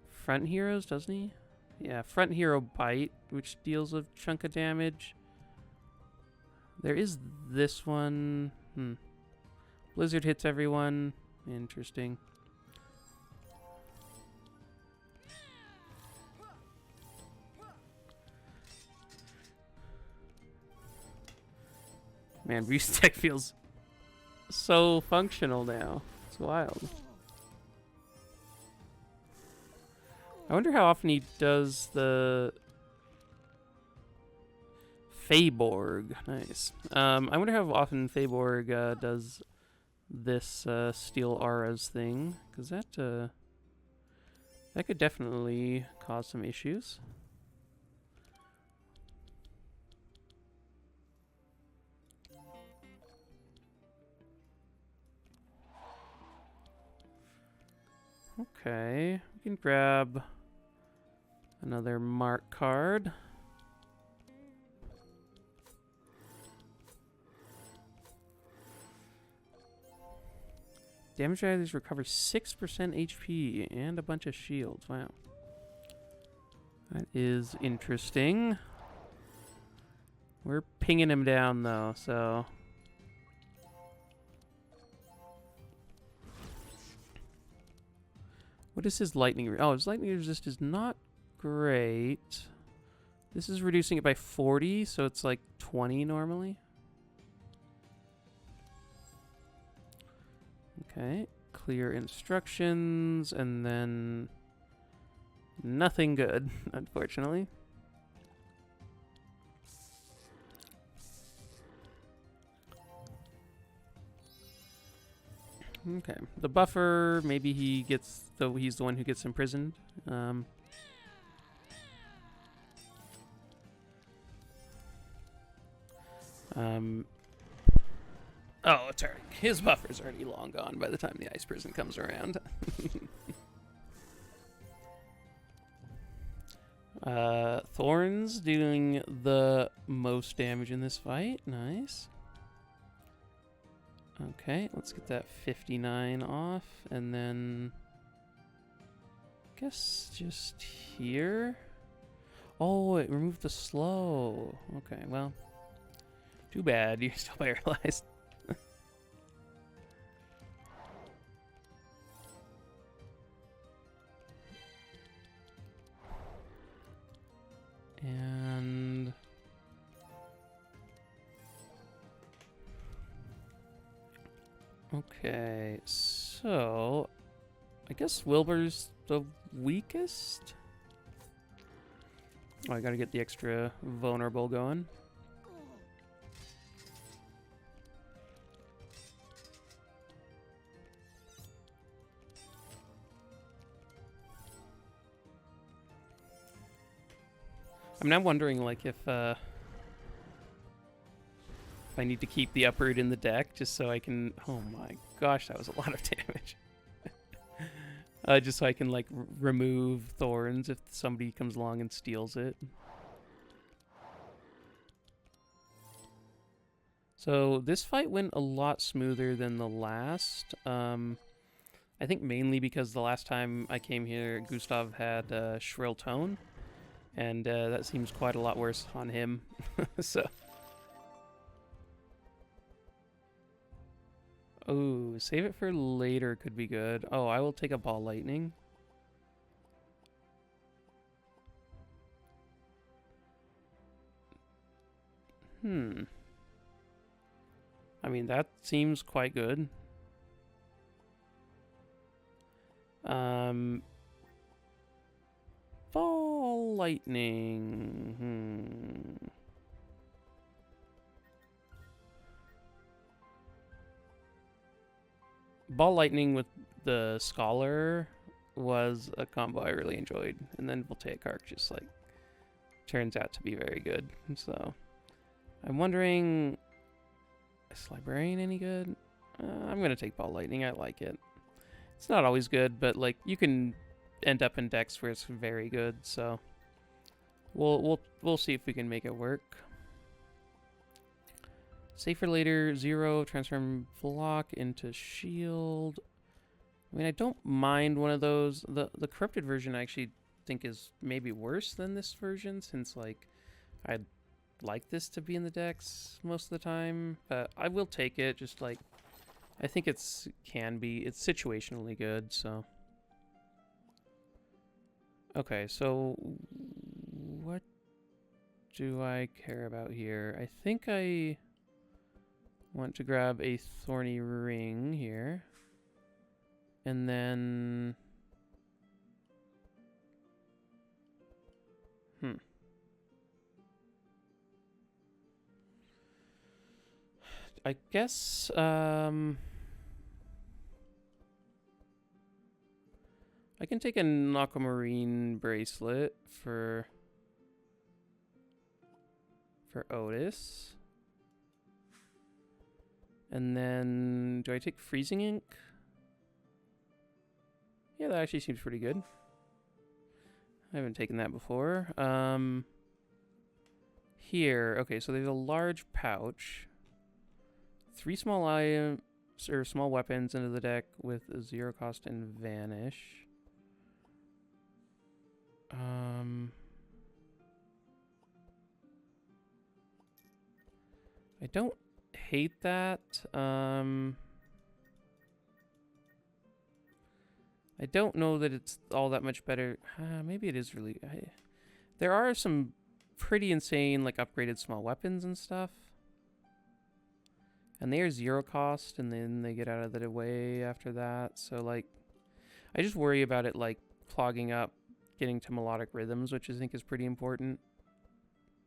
front heroes, doesn't he? Yeah, front hero bite, which deals a chunk of damage. There is this one. Blizzard hits everyone. Interesting. Man, Bree's deck feels so functional now. It's wild. I wonder how often he does the... Feyborg. Nice. I wonder how often Feyborg does this Steel Auras thing, because that could definitely cause some issues. Okay, we can grab another mark card. Damage items recover 6% HP and a bunch of shields. Wow. That is interesting. We're pinging him down, though, so... What is his lightning... Oh, his lightning resist is not great. This is reducing it by 40, so it's like 20 normally. Okay, clear instructions, and then nothing good, unfortunately. Okay, the buffer, maybe he gets, though he's the one who gets imprisoned. Oh, it's already, his buffer's already long gone by the time the ice prison comes around. Thorns doing the most damage in this fight. Nice. Okay, let's get that 59 off, and then I guess just here. Oh, it removed the slow. Okay, well, too bad. You're still paralyzed. And okay, so I guess Wilbur's the weakest. Oh, I gotta get the extra vulnerable going. I'm now wondering, like, if I need to keep the uproot in the deck just so I can... Oh my gosh, that was a lot of damage. Just so I can, like, remove thorns if somebody comes along and steals it. So this fight went a lot smoother than the last. I think mainly because the last time I came here, Gustav had shrill tone. And that seems quite a lot worse on him. So. Oh, save it for later could be good. Oh, I will take a ball lightning. I mean, that seems quite good. Ball lightning. Ball lightning with the scholar was a combo I really enjoyed, and then Voltaic Arc just like turns out to be very good. So I'm wondering, is Librarian any good? I'm gonna take ball lightning. I like it. It's not always good, but like you can end up in decks where it's very good. So we'll see if we can make it work. Save for later, 0, transform block into shield. I mean, I don't mind one of those. The corrupted version I actually think is maybe worse than this version, since like I'd like this to be in the decks most of the time. But I will take it, just like I think it's situationally good, so. Okay, so what do I care about here? I think I want to grab a thorny ring here. And then... I guess, I can take an aquamarine bracelet for Ottis. And then, do I take freezing ink? Yeah, that actually seems pretty good. I haven't taken that before. Here, okay, so there's a large pouch. 3 small items, or small weapons into the deck with 0 cost and vanish. I don't hate that. I don't know that it's all that much better. Maybe it is really... there are some pretty insane, like, upgraded small weapons and stuff. And they are 0 cost, and then they get out of the way after that. So, like, I just worry about it, like, clogging up, getting to melodic rhythms, which I think is pretty important.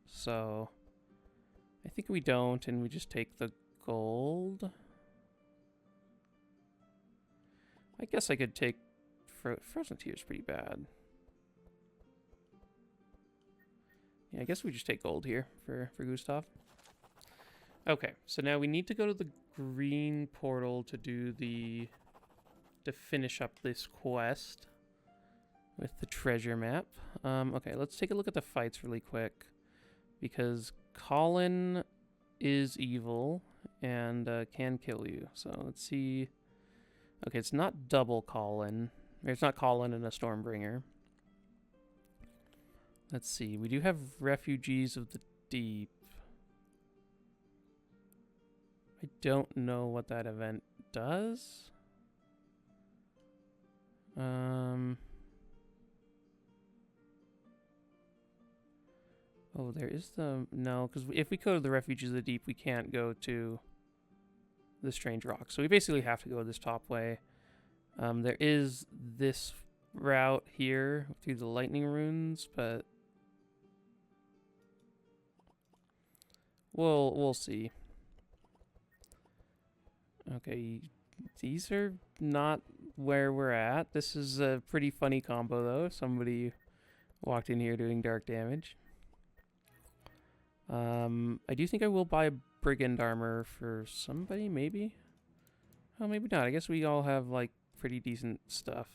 So, I think we don't, and we just take the gold. I guess I could take... Frozen Tear's pretty bad. Yeah, I guess we just take gold here for Gustav. Okay, so now we need to go to the green portal to finish up this quest with the treasure map. Okay, let's take a look at the fights really quick, because Colin is evil and can kill you. So let's see. Okay, it's not double Colin. It's not Colin and a Stormbringer. Let's see. We do have Refugees of the Deep. I don't know what that event does. Oh, there is the... No, because if we go to the Refugees of the Deep, we can't go to the Strange Rock. So we basically have to go this top way. There is this route here through the lightning runes, but we'll see. Okay, these are not where we're at. This is a pretty funny combo, though. Somebody walked in here doing dark damage. I do think I will buy brigand armor for somebody, maybe? Oh, maybe not. I guess we all have, like, pretty decent stuff.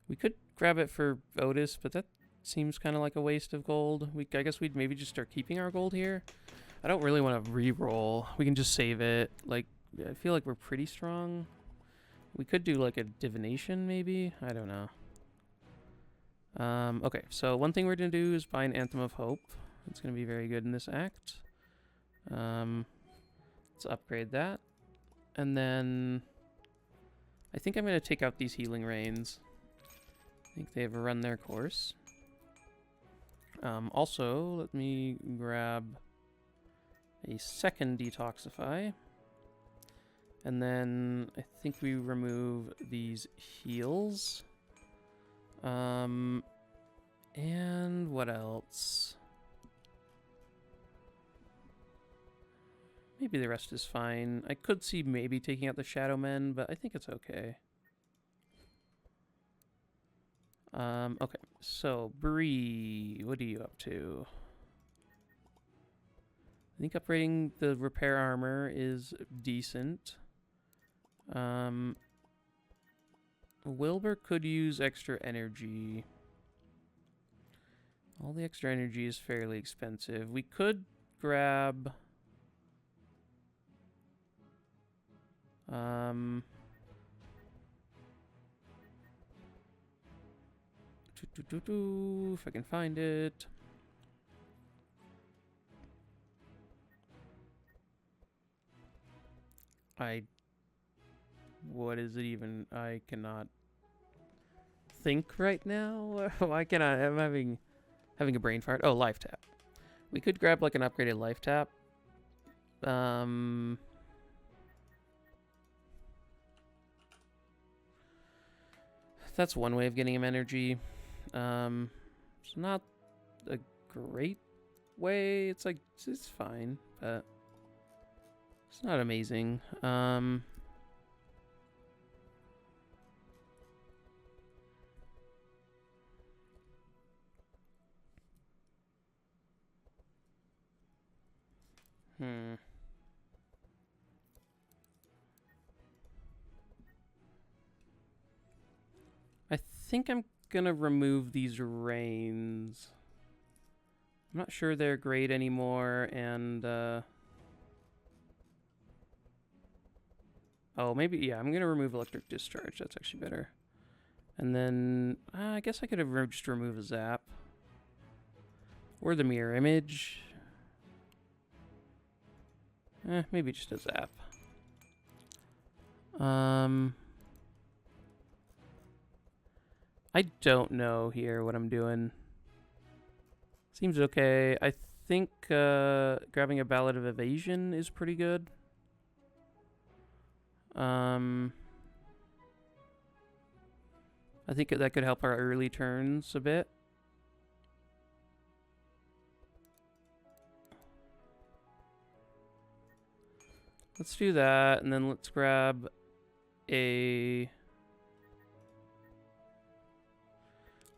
We could grab it for Ottis, but that seems kind of like a waste of gold. I guess we'd maybe just start keeping our gold here. I don't really want to re-roll. We can just save it. Like, I feel like we're pretty strong. We could do, like, a divination, maybe? I don't know. Okay, so one thing we're going to do is buy an Anthem of Hope. It's going to be very good in this act. Let's upgrade that. And then I think I'm going to take out these healing rains. I think they've run their course. Also, let me grab a second detoxify. And then I think we remove these heals. And what else? Maybe the rest is fine. I could see maybe taking out the Shadow Men, but I think it's okay. Okay, so Bree, what are you up to? I think upgrading the repair armor is decent. Wilbur could use extra energy. All the extra energy is fairly expensive. We could grab... if I can find it. What is it even? I cannot think right now. Why can I? I'm having a brain fart. Oh, life tap. We could grab like an upgraded life tap. That's one way of getting him energy. It's not a great way. It's like, it's fine, but it's not amazing. I think I'm gonna remove these rains. I'm not sure they're great anymore, and oh, maybe, yeah, I'm gonna remove electric discharge. That's actually better. And then I guess I could have just removed a zap or the mirror image. Maybe just a zap. I don't know here what I'm doing. Seems okay. I think grabbing a Ballad of Evasion is pretty good. I think that could help our early turns a bit. Let's do that, and then let's grab a...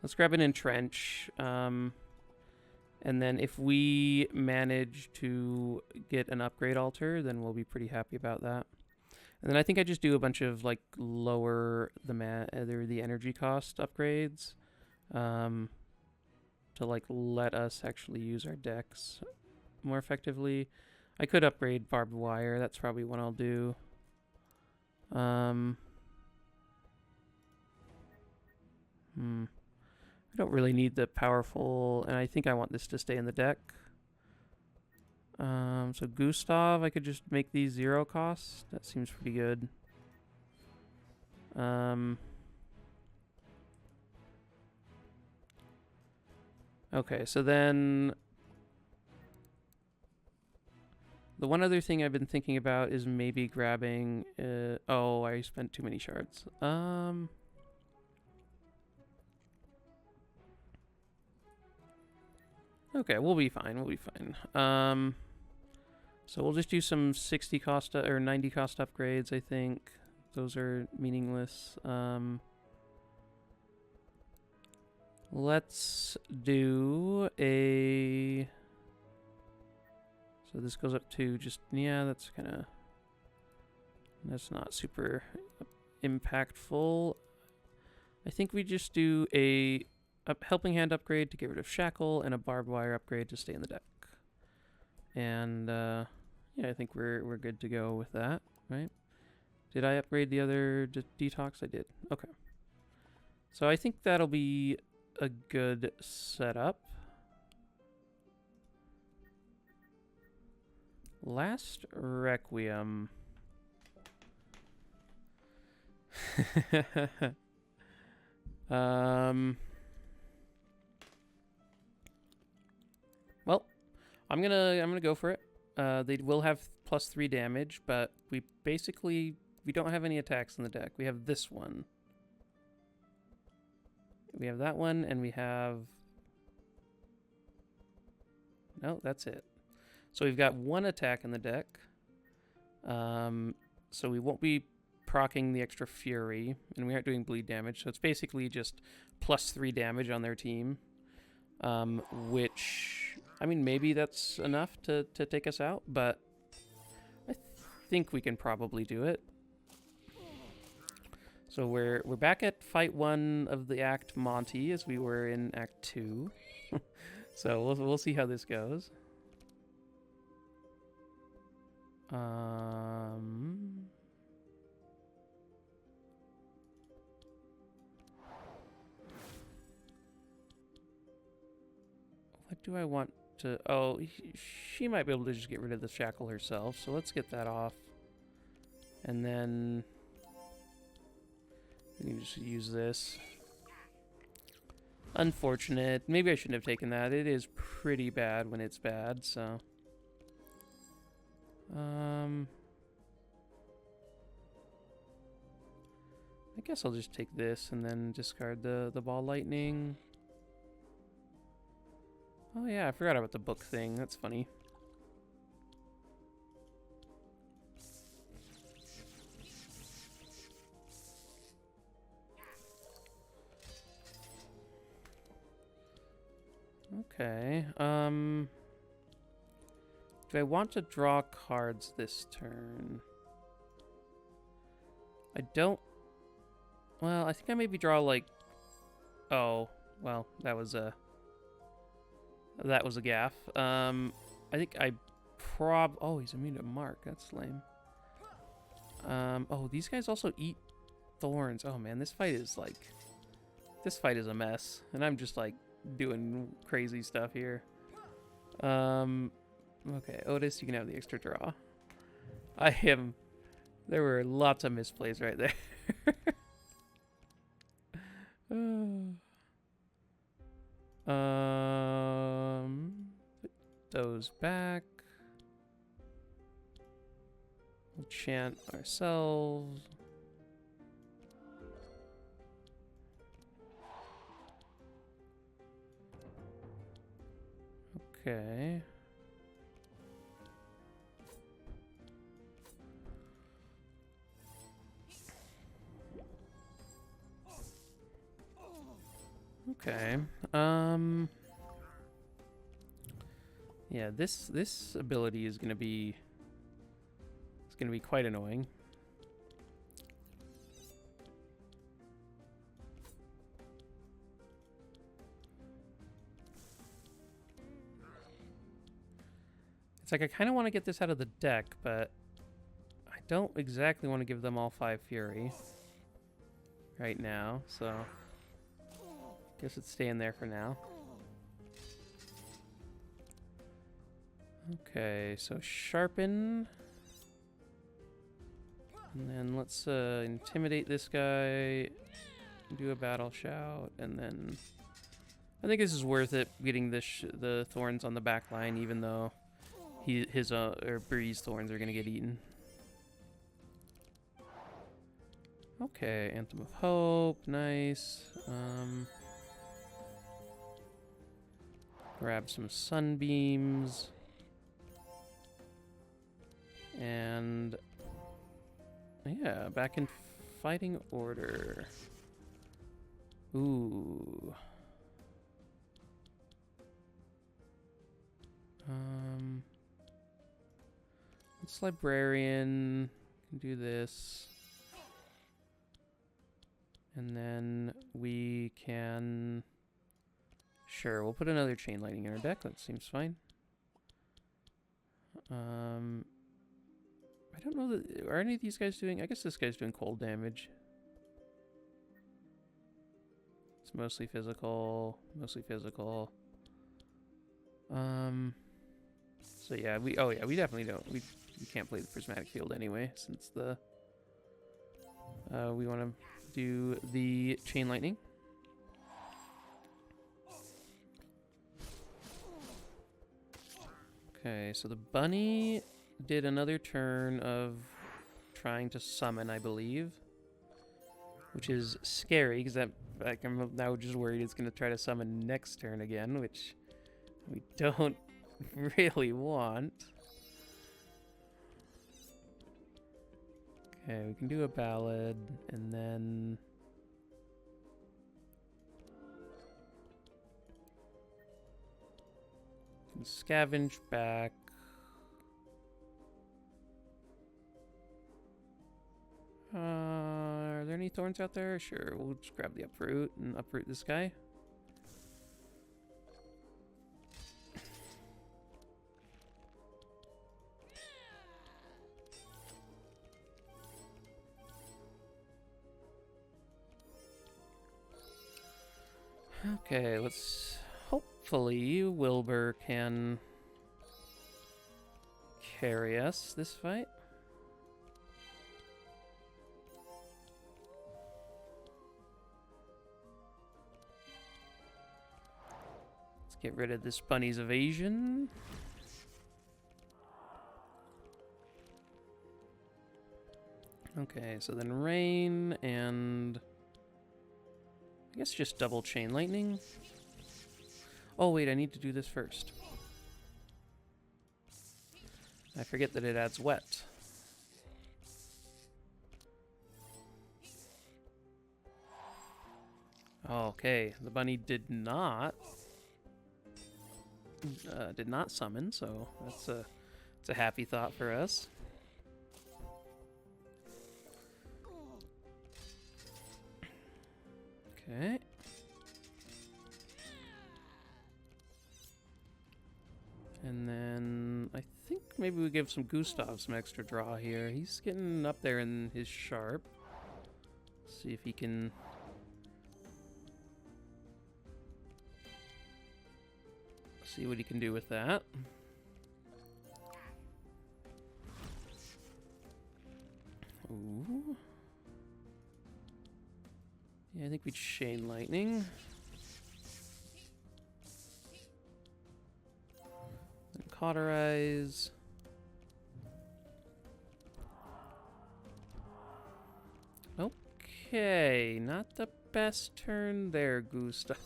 Let's grab an Entrench. And And then if we manage to get an upgrade altar, then we'll be pretty happy about that. And then I think I just do a bunch of like lower the energy cost upgrades to like let us actually use our decks more effectively. I could upgrade barbed wire. That's probably what I'll do. I don't really need the powerful, and I think I want this to stay in the deck. So Gustav, I could just make these 0 cost. That seems pretty good. Okay, so then the one other thing I've been thinking about is maybe grabbing... oh, I spent too many shards. Okay, we'll be fine. We'll be fine. So we'll just do some 60 cost or 90 cost upgrades, I think. Those are meaningless. Let's do a... So this goes up to just... Yeah, that's kind of... That's not super impactful. I think we just do a helping hand upgrade to get rid of shackle and a barbed wire upgrade to stay in the deck. And yeah, I think we're good to go with that, right? Did I upgrade the other detox? I did. Okay. So I think that'll be a good setup. Last Requiem. Well, I'm gonna go for it. They will have +3 damage, but we don't have any attacks in the deck. We have this one. We have that one, and we have... No, that's it. So we've got 1 attack in the deck. So we won't be proccing the extra fury, and we aren't doing bleed damage. So it's basically just +3 damage on their team, which, I mean, maybe that's enough to take us out, but I think we can probably do it. So we're back at fight 1 of the Act Monty as we were in Act 2. So we'll see how this goes. What do I want to... Oh, she might be able to just get rid of the shackle herself, so let's get that off. And then... we can just use this. Unfortunate. Maybe I shouldn't have taken that. It is pretty bad when it's bad, so... I guess I'll just take this and then discard the ball lightning. Oh yeah, I forgot about the book thing. That's funny. Okay. Do I want to draw cards this turn? I don't... Well, I think I maybe draw like... Oh, well, that was a gaffe. I think I Oh, he's immune to mark. That's lame. Oh, these guys also eat thorns. Oh man, this fight is a mess, and I'm just like doing crazy stuff here. Okay, Ottis, you can have the extra draw. There were lots of misplays right there. Put those back. We'll chant ourselves. Okay. Okay. Yeah, this ability is gonna be quite annoying. It's like I kind of want to get this out of the deck, but I don't exactly want to give them all 5 Fury right now, so guess it's staying there for now. Okay, so sharpen. And then let's intimidate this guy, do a battle shout, and then I think this is worth it, getting the thorns on the back line, even though or Bree's thorns are gonna get eaten. Okay, Anthem of Hope, nice. Grab some sunbeams. And yeah, back in fighting order. Ooh. Let's librarian. Can do this. And then we can... Sure, we'll put another chain lightning in our deck. That seems fine. I don't know that... Are any of these guys doing... I guess this guy's doing cold damage. It's mostly physical. Mostly physical. So yeah, we definitely don't... We can't play the prismatic field anyway, since the... we want to do the chain lightning. Okay, so the bunny did another turn of trying to summon, I believe, which is scary because I'm now just worried it's going to try to summon next turn again, which we don't really want. Okay, we can do a ballad, and then... Can scavenge back. Are there any thorns out there? Sure, we'll just grab the uproot and uproot this guy. Okay, let's... Hopefully Wilbur can carry us this fight. Let's get rid of this bunny's evasion. Okay, so then rain and... I guess just double chain lightning. Oh wait, I need to do this first. I forget that it adds wet. Okay, the bunny did not summon, so it's a happy thought for us. Okay. And then I think maybe we give some Gustav some extra draw here. He's getting up there in his sharp. See if he can... See what he can do with that. Ooh. Yeah, I think we'd chain lightning. And cauterize. Okay, not the best turn there, Gustav.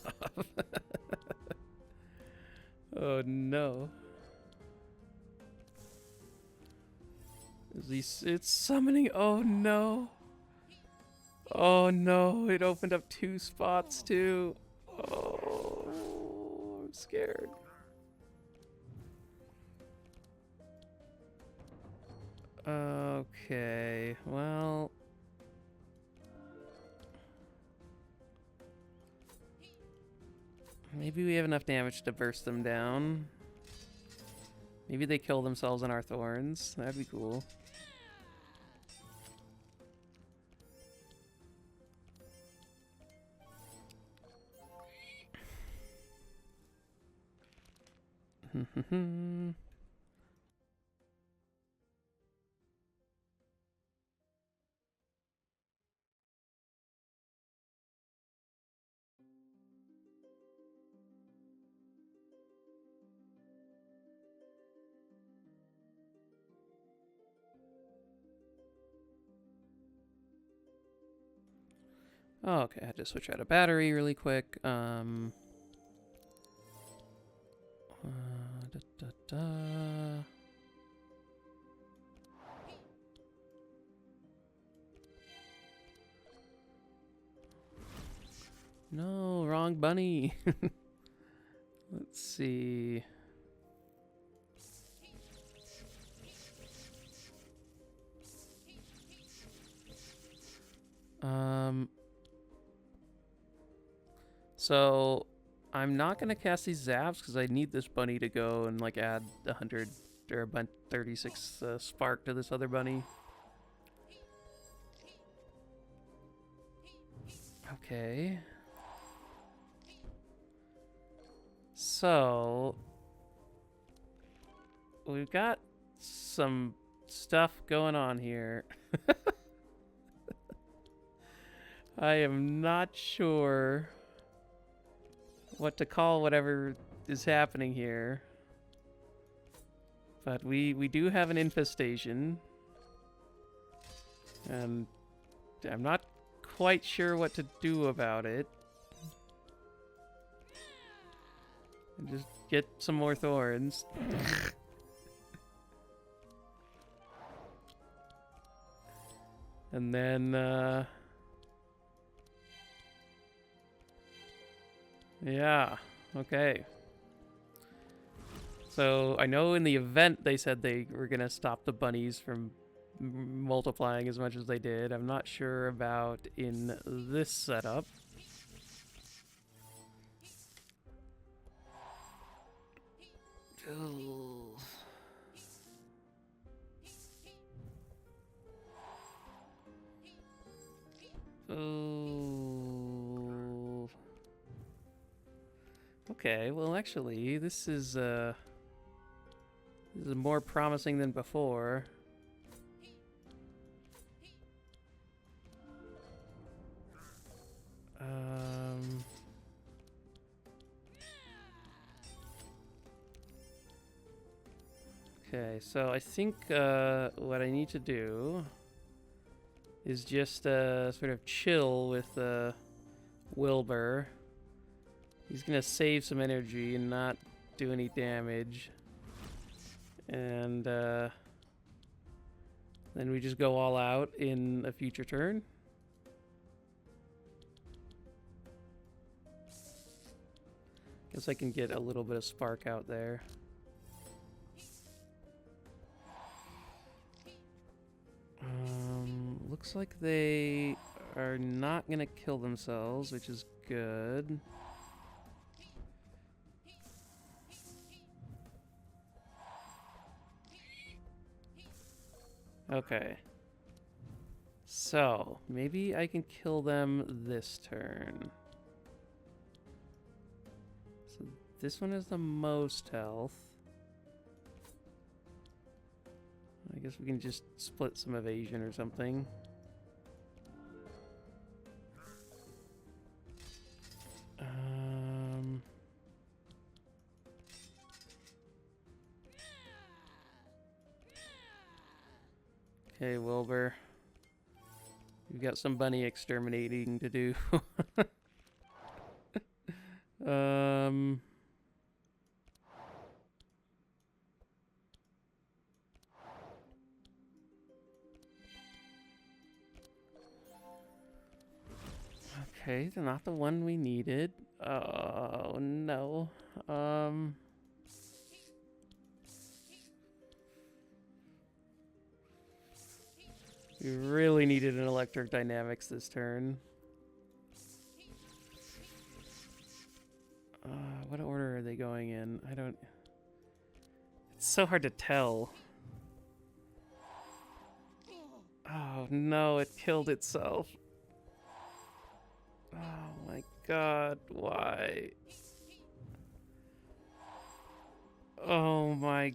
Oh no. It's summoning. Oh no. Oh no, it opened up 2 spots too. Oh, I'm scared. Okay, well... Maybe we have enough damage to burst them down. Maybe they kill themselves in our thorns. That'd be cool. Oh, okay, I had to switch out a battery really quick. Da, da, da. No, wrong bunny. Let's see. So I'm not gonna cast these zaps because I need this bunny to go and like add 100 or 36 spark to this other bunny. Okay. So we've got some stuff going on here. I am not sure what to call whatever is happening here. But we do have an infestation. And I'm not quite sure what to do about it. Just get some more thorns. And then, yeah, okay. So I know in the event they said they were going to stop the bunnies from multiplying as much as they did. I'm not sure about in this setup. Oh. Oh. Okay, well actually, this is more promising than before. Okay, so I think what I need to do is just sort of chill with Wilbur. He's gonna save some energy and not do any damage. And then we just go all out in a future turn. Guess I can get a little bit of spark out there. Looks like they are not gonna kill themselves, which is good. Okay. So, maybe I can kill them this turn. So this one has the most health. I guess we can just split some evasion or something. Okay, Wilbur. We've got some bunny exterminating to do. Okay, they're not the one we needed. Oh, no. We really needed an electric dynamics this turn. What order are they going in? I don't... It's so hard to tell. Oh no, it killed itself. Oh my god, why? Oh my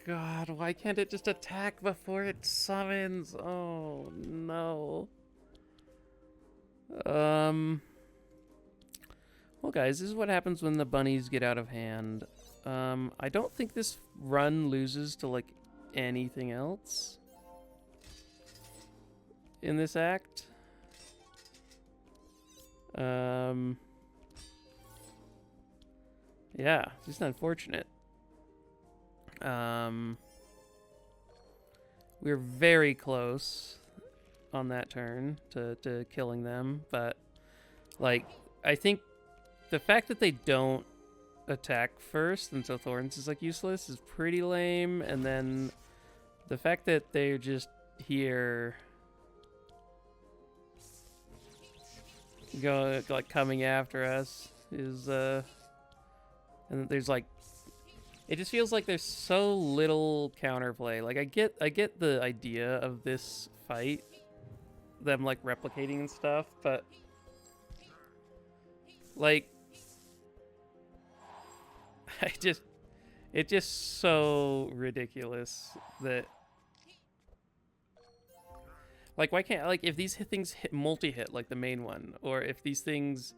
god, why can't it just attack before it summons? Oh no. Well guys, this is what happens when the bunnies get out of hand. I don't think this run loses to like anything else in this act. Yeah, just unfortunate. We were very close on that turn to killing them, but like I think the fact that they don't attack first and so Thorns is like useless is pretty lame, and then the fact that they're just here like coming after us is and there's like, it just feels like there's so little counterplay. Like I get the idea of this fight, them like replicating and stuff, but like it's just so ridiculous that like why can't, like if these things hit multi-hit like the main one, or if these things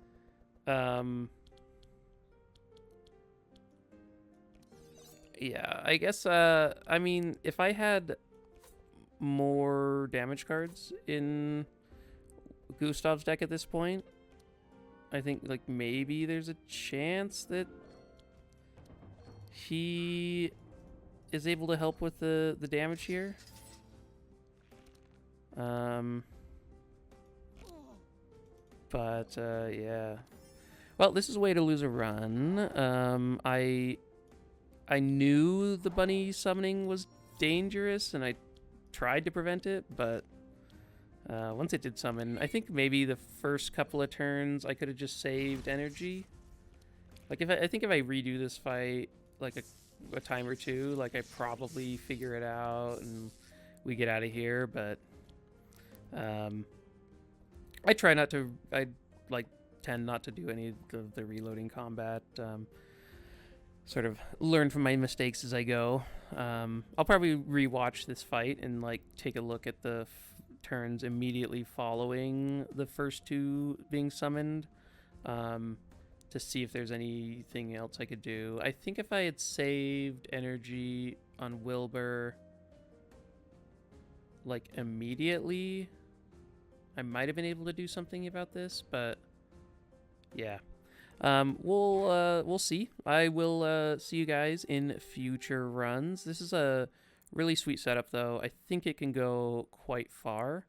yeah, I guess I mean if I had more damage cards in Gustav's deck at this point, I think like maybe there's a chance that he is able to help with the damage here. But yeah. Well, this is a way to lose a run. I knew the bunny summoning was dangerous, and I tried to prevent it, but once it did summon, I think maybe the first couple of turns I could have just saved energy. Like I think if I redo this fight like a time or two, like I probably figure it out and we get out of here. But I try not to. I like tend not to do any of the reloading combat. Sort of learn from my mistakes as I go. I'll probably rewatch this fight and like take a look at the turns immediately following the first two being summoned, to see if there's anything else I could do. I think if I had saved energy on Wilbur like immediately, I might have been able to do something about this, but yeah. We'll see. I will see you guys in future runs. This is a really sweet setup, though. I think it can go quite far.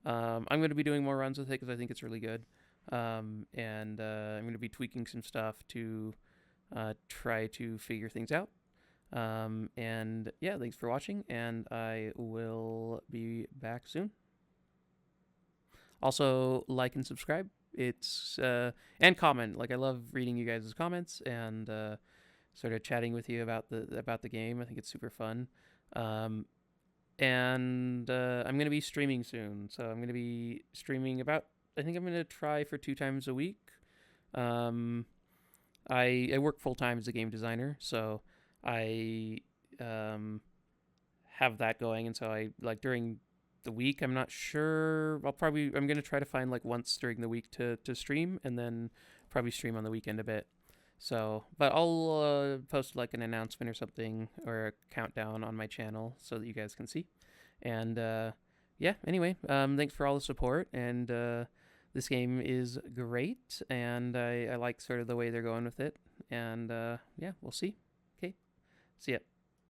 I'm going to be doing more runs with it because I think it's really good. And I'm going to be tweaking some stuff to try to figure things out. And yeah, thanks for watching, and I will be back soon. Also, like and subscribe. It's and comment. Like I love reading you guys' comments and sort of chatting with you about the game. I think it's super fun. And I'm gonna be streaming soon, so I'm gonna be streaming about. I think I'm gonna try for 2 times a week. I work full time as a game designer, so I have that going, and so I like during the week, I'm not sure. I'm gonna try to find like once during the week to stream, and then probably stream on the weekend a bit. So, but I'll post like an announcement or something, or a countdown on my channel so that you guys can see. And yeah, anyway, thanks for all the support, and this game is great, and I like sort of the way they're going with it. And yeah, we'll see. Okay, see ya.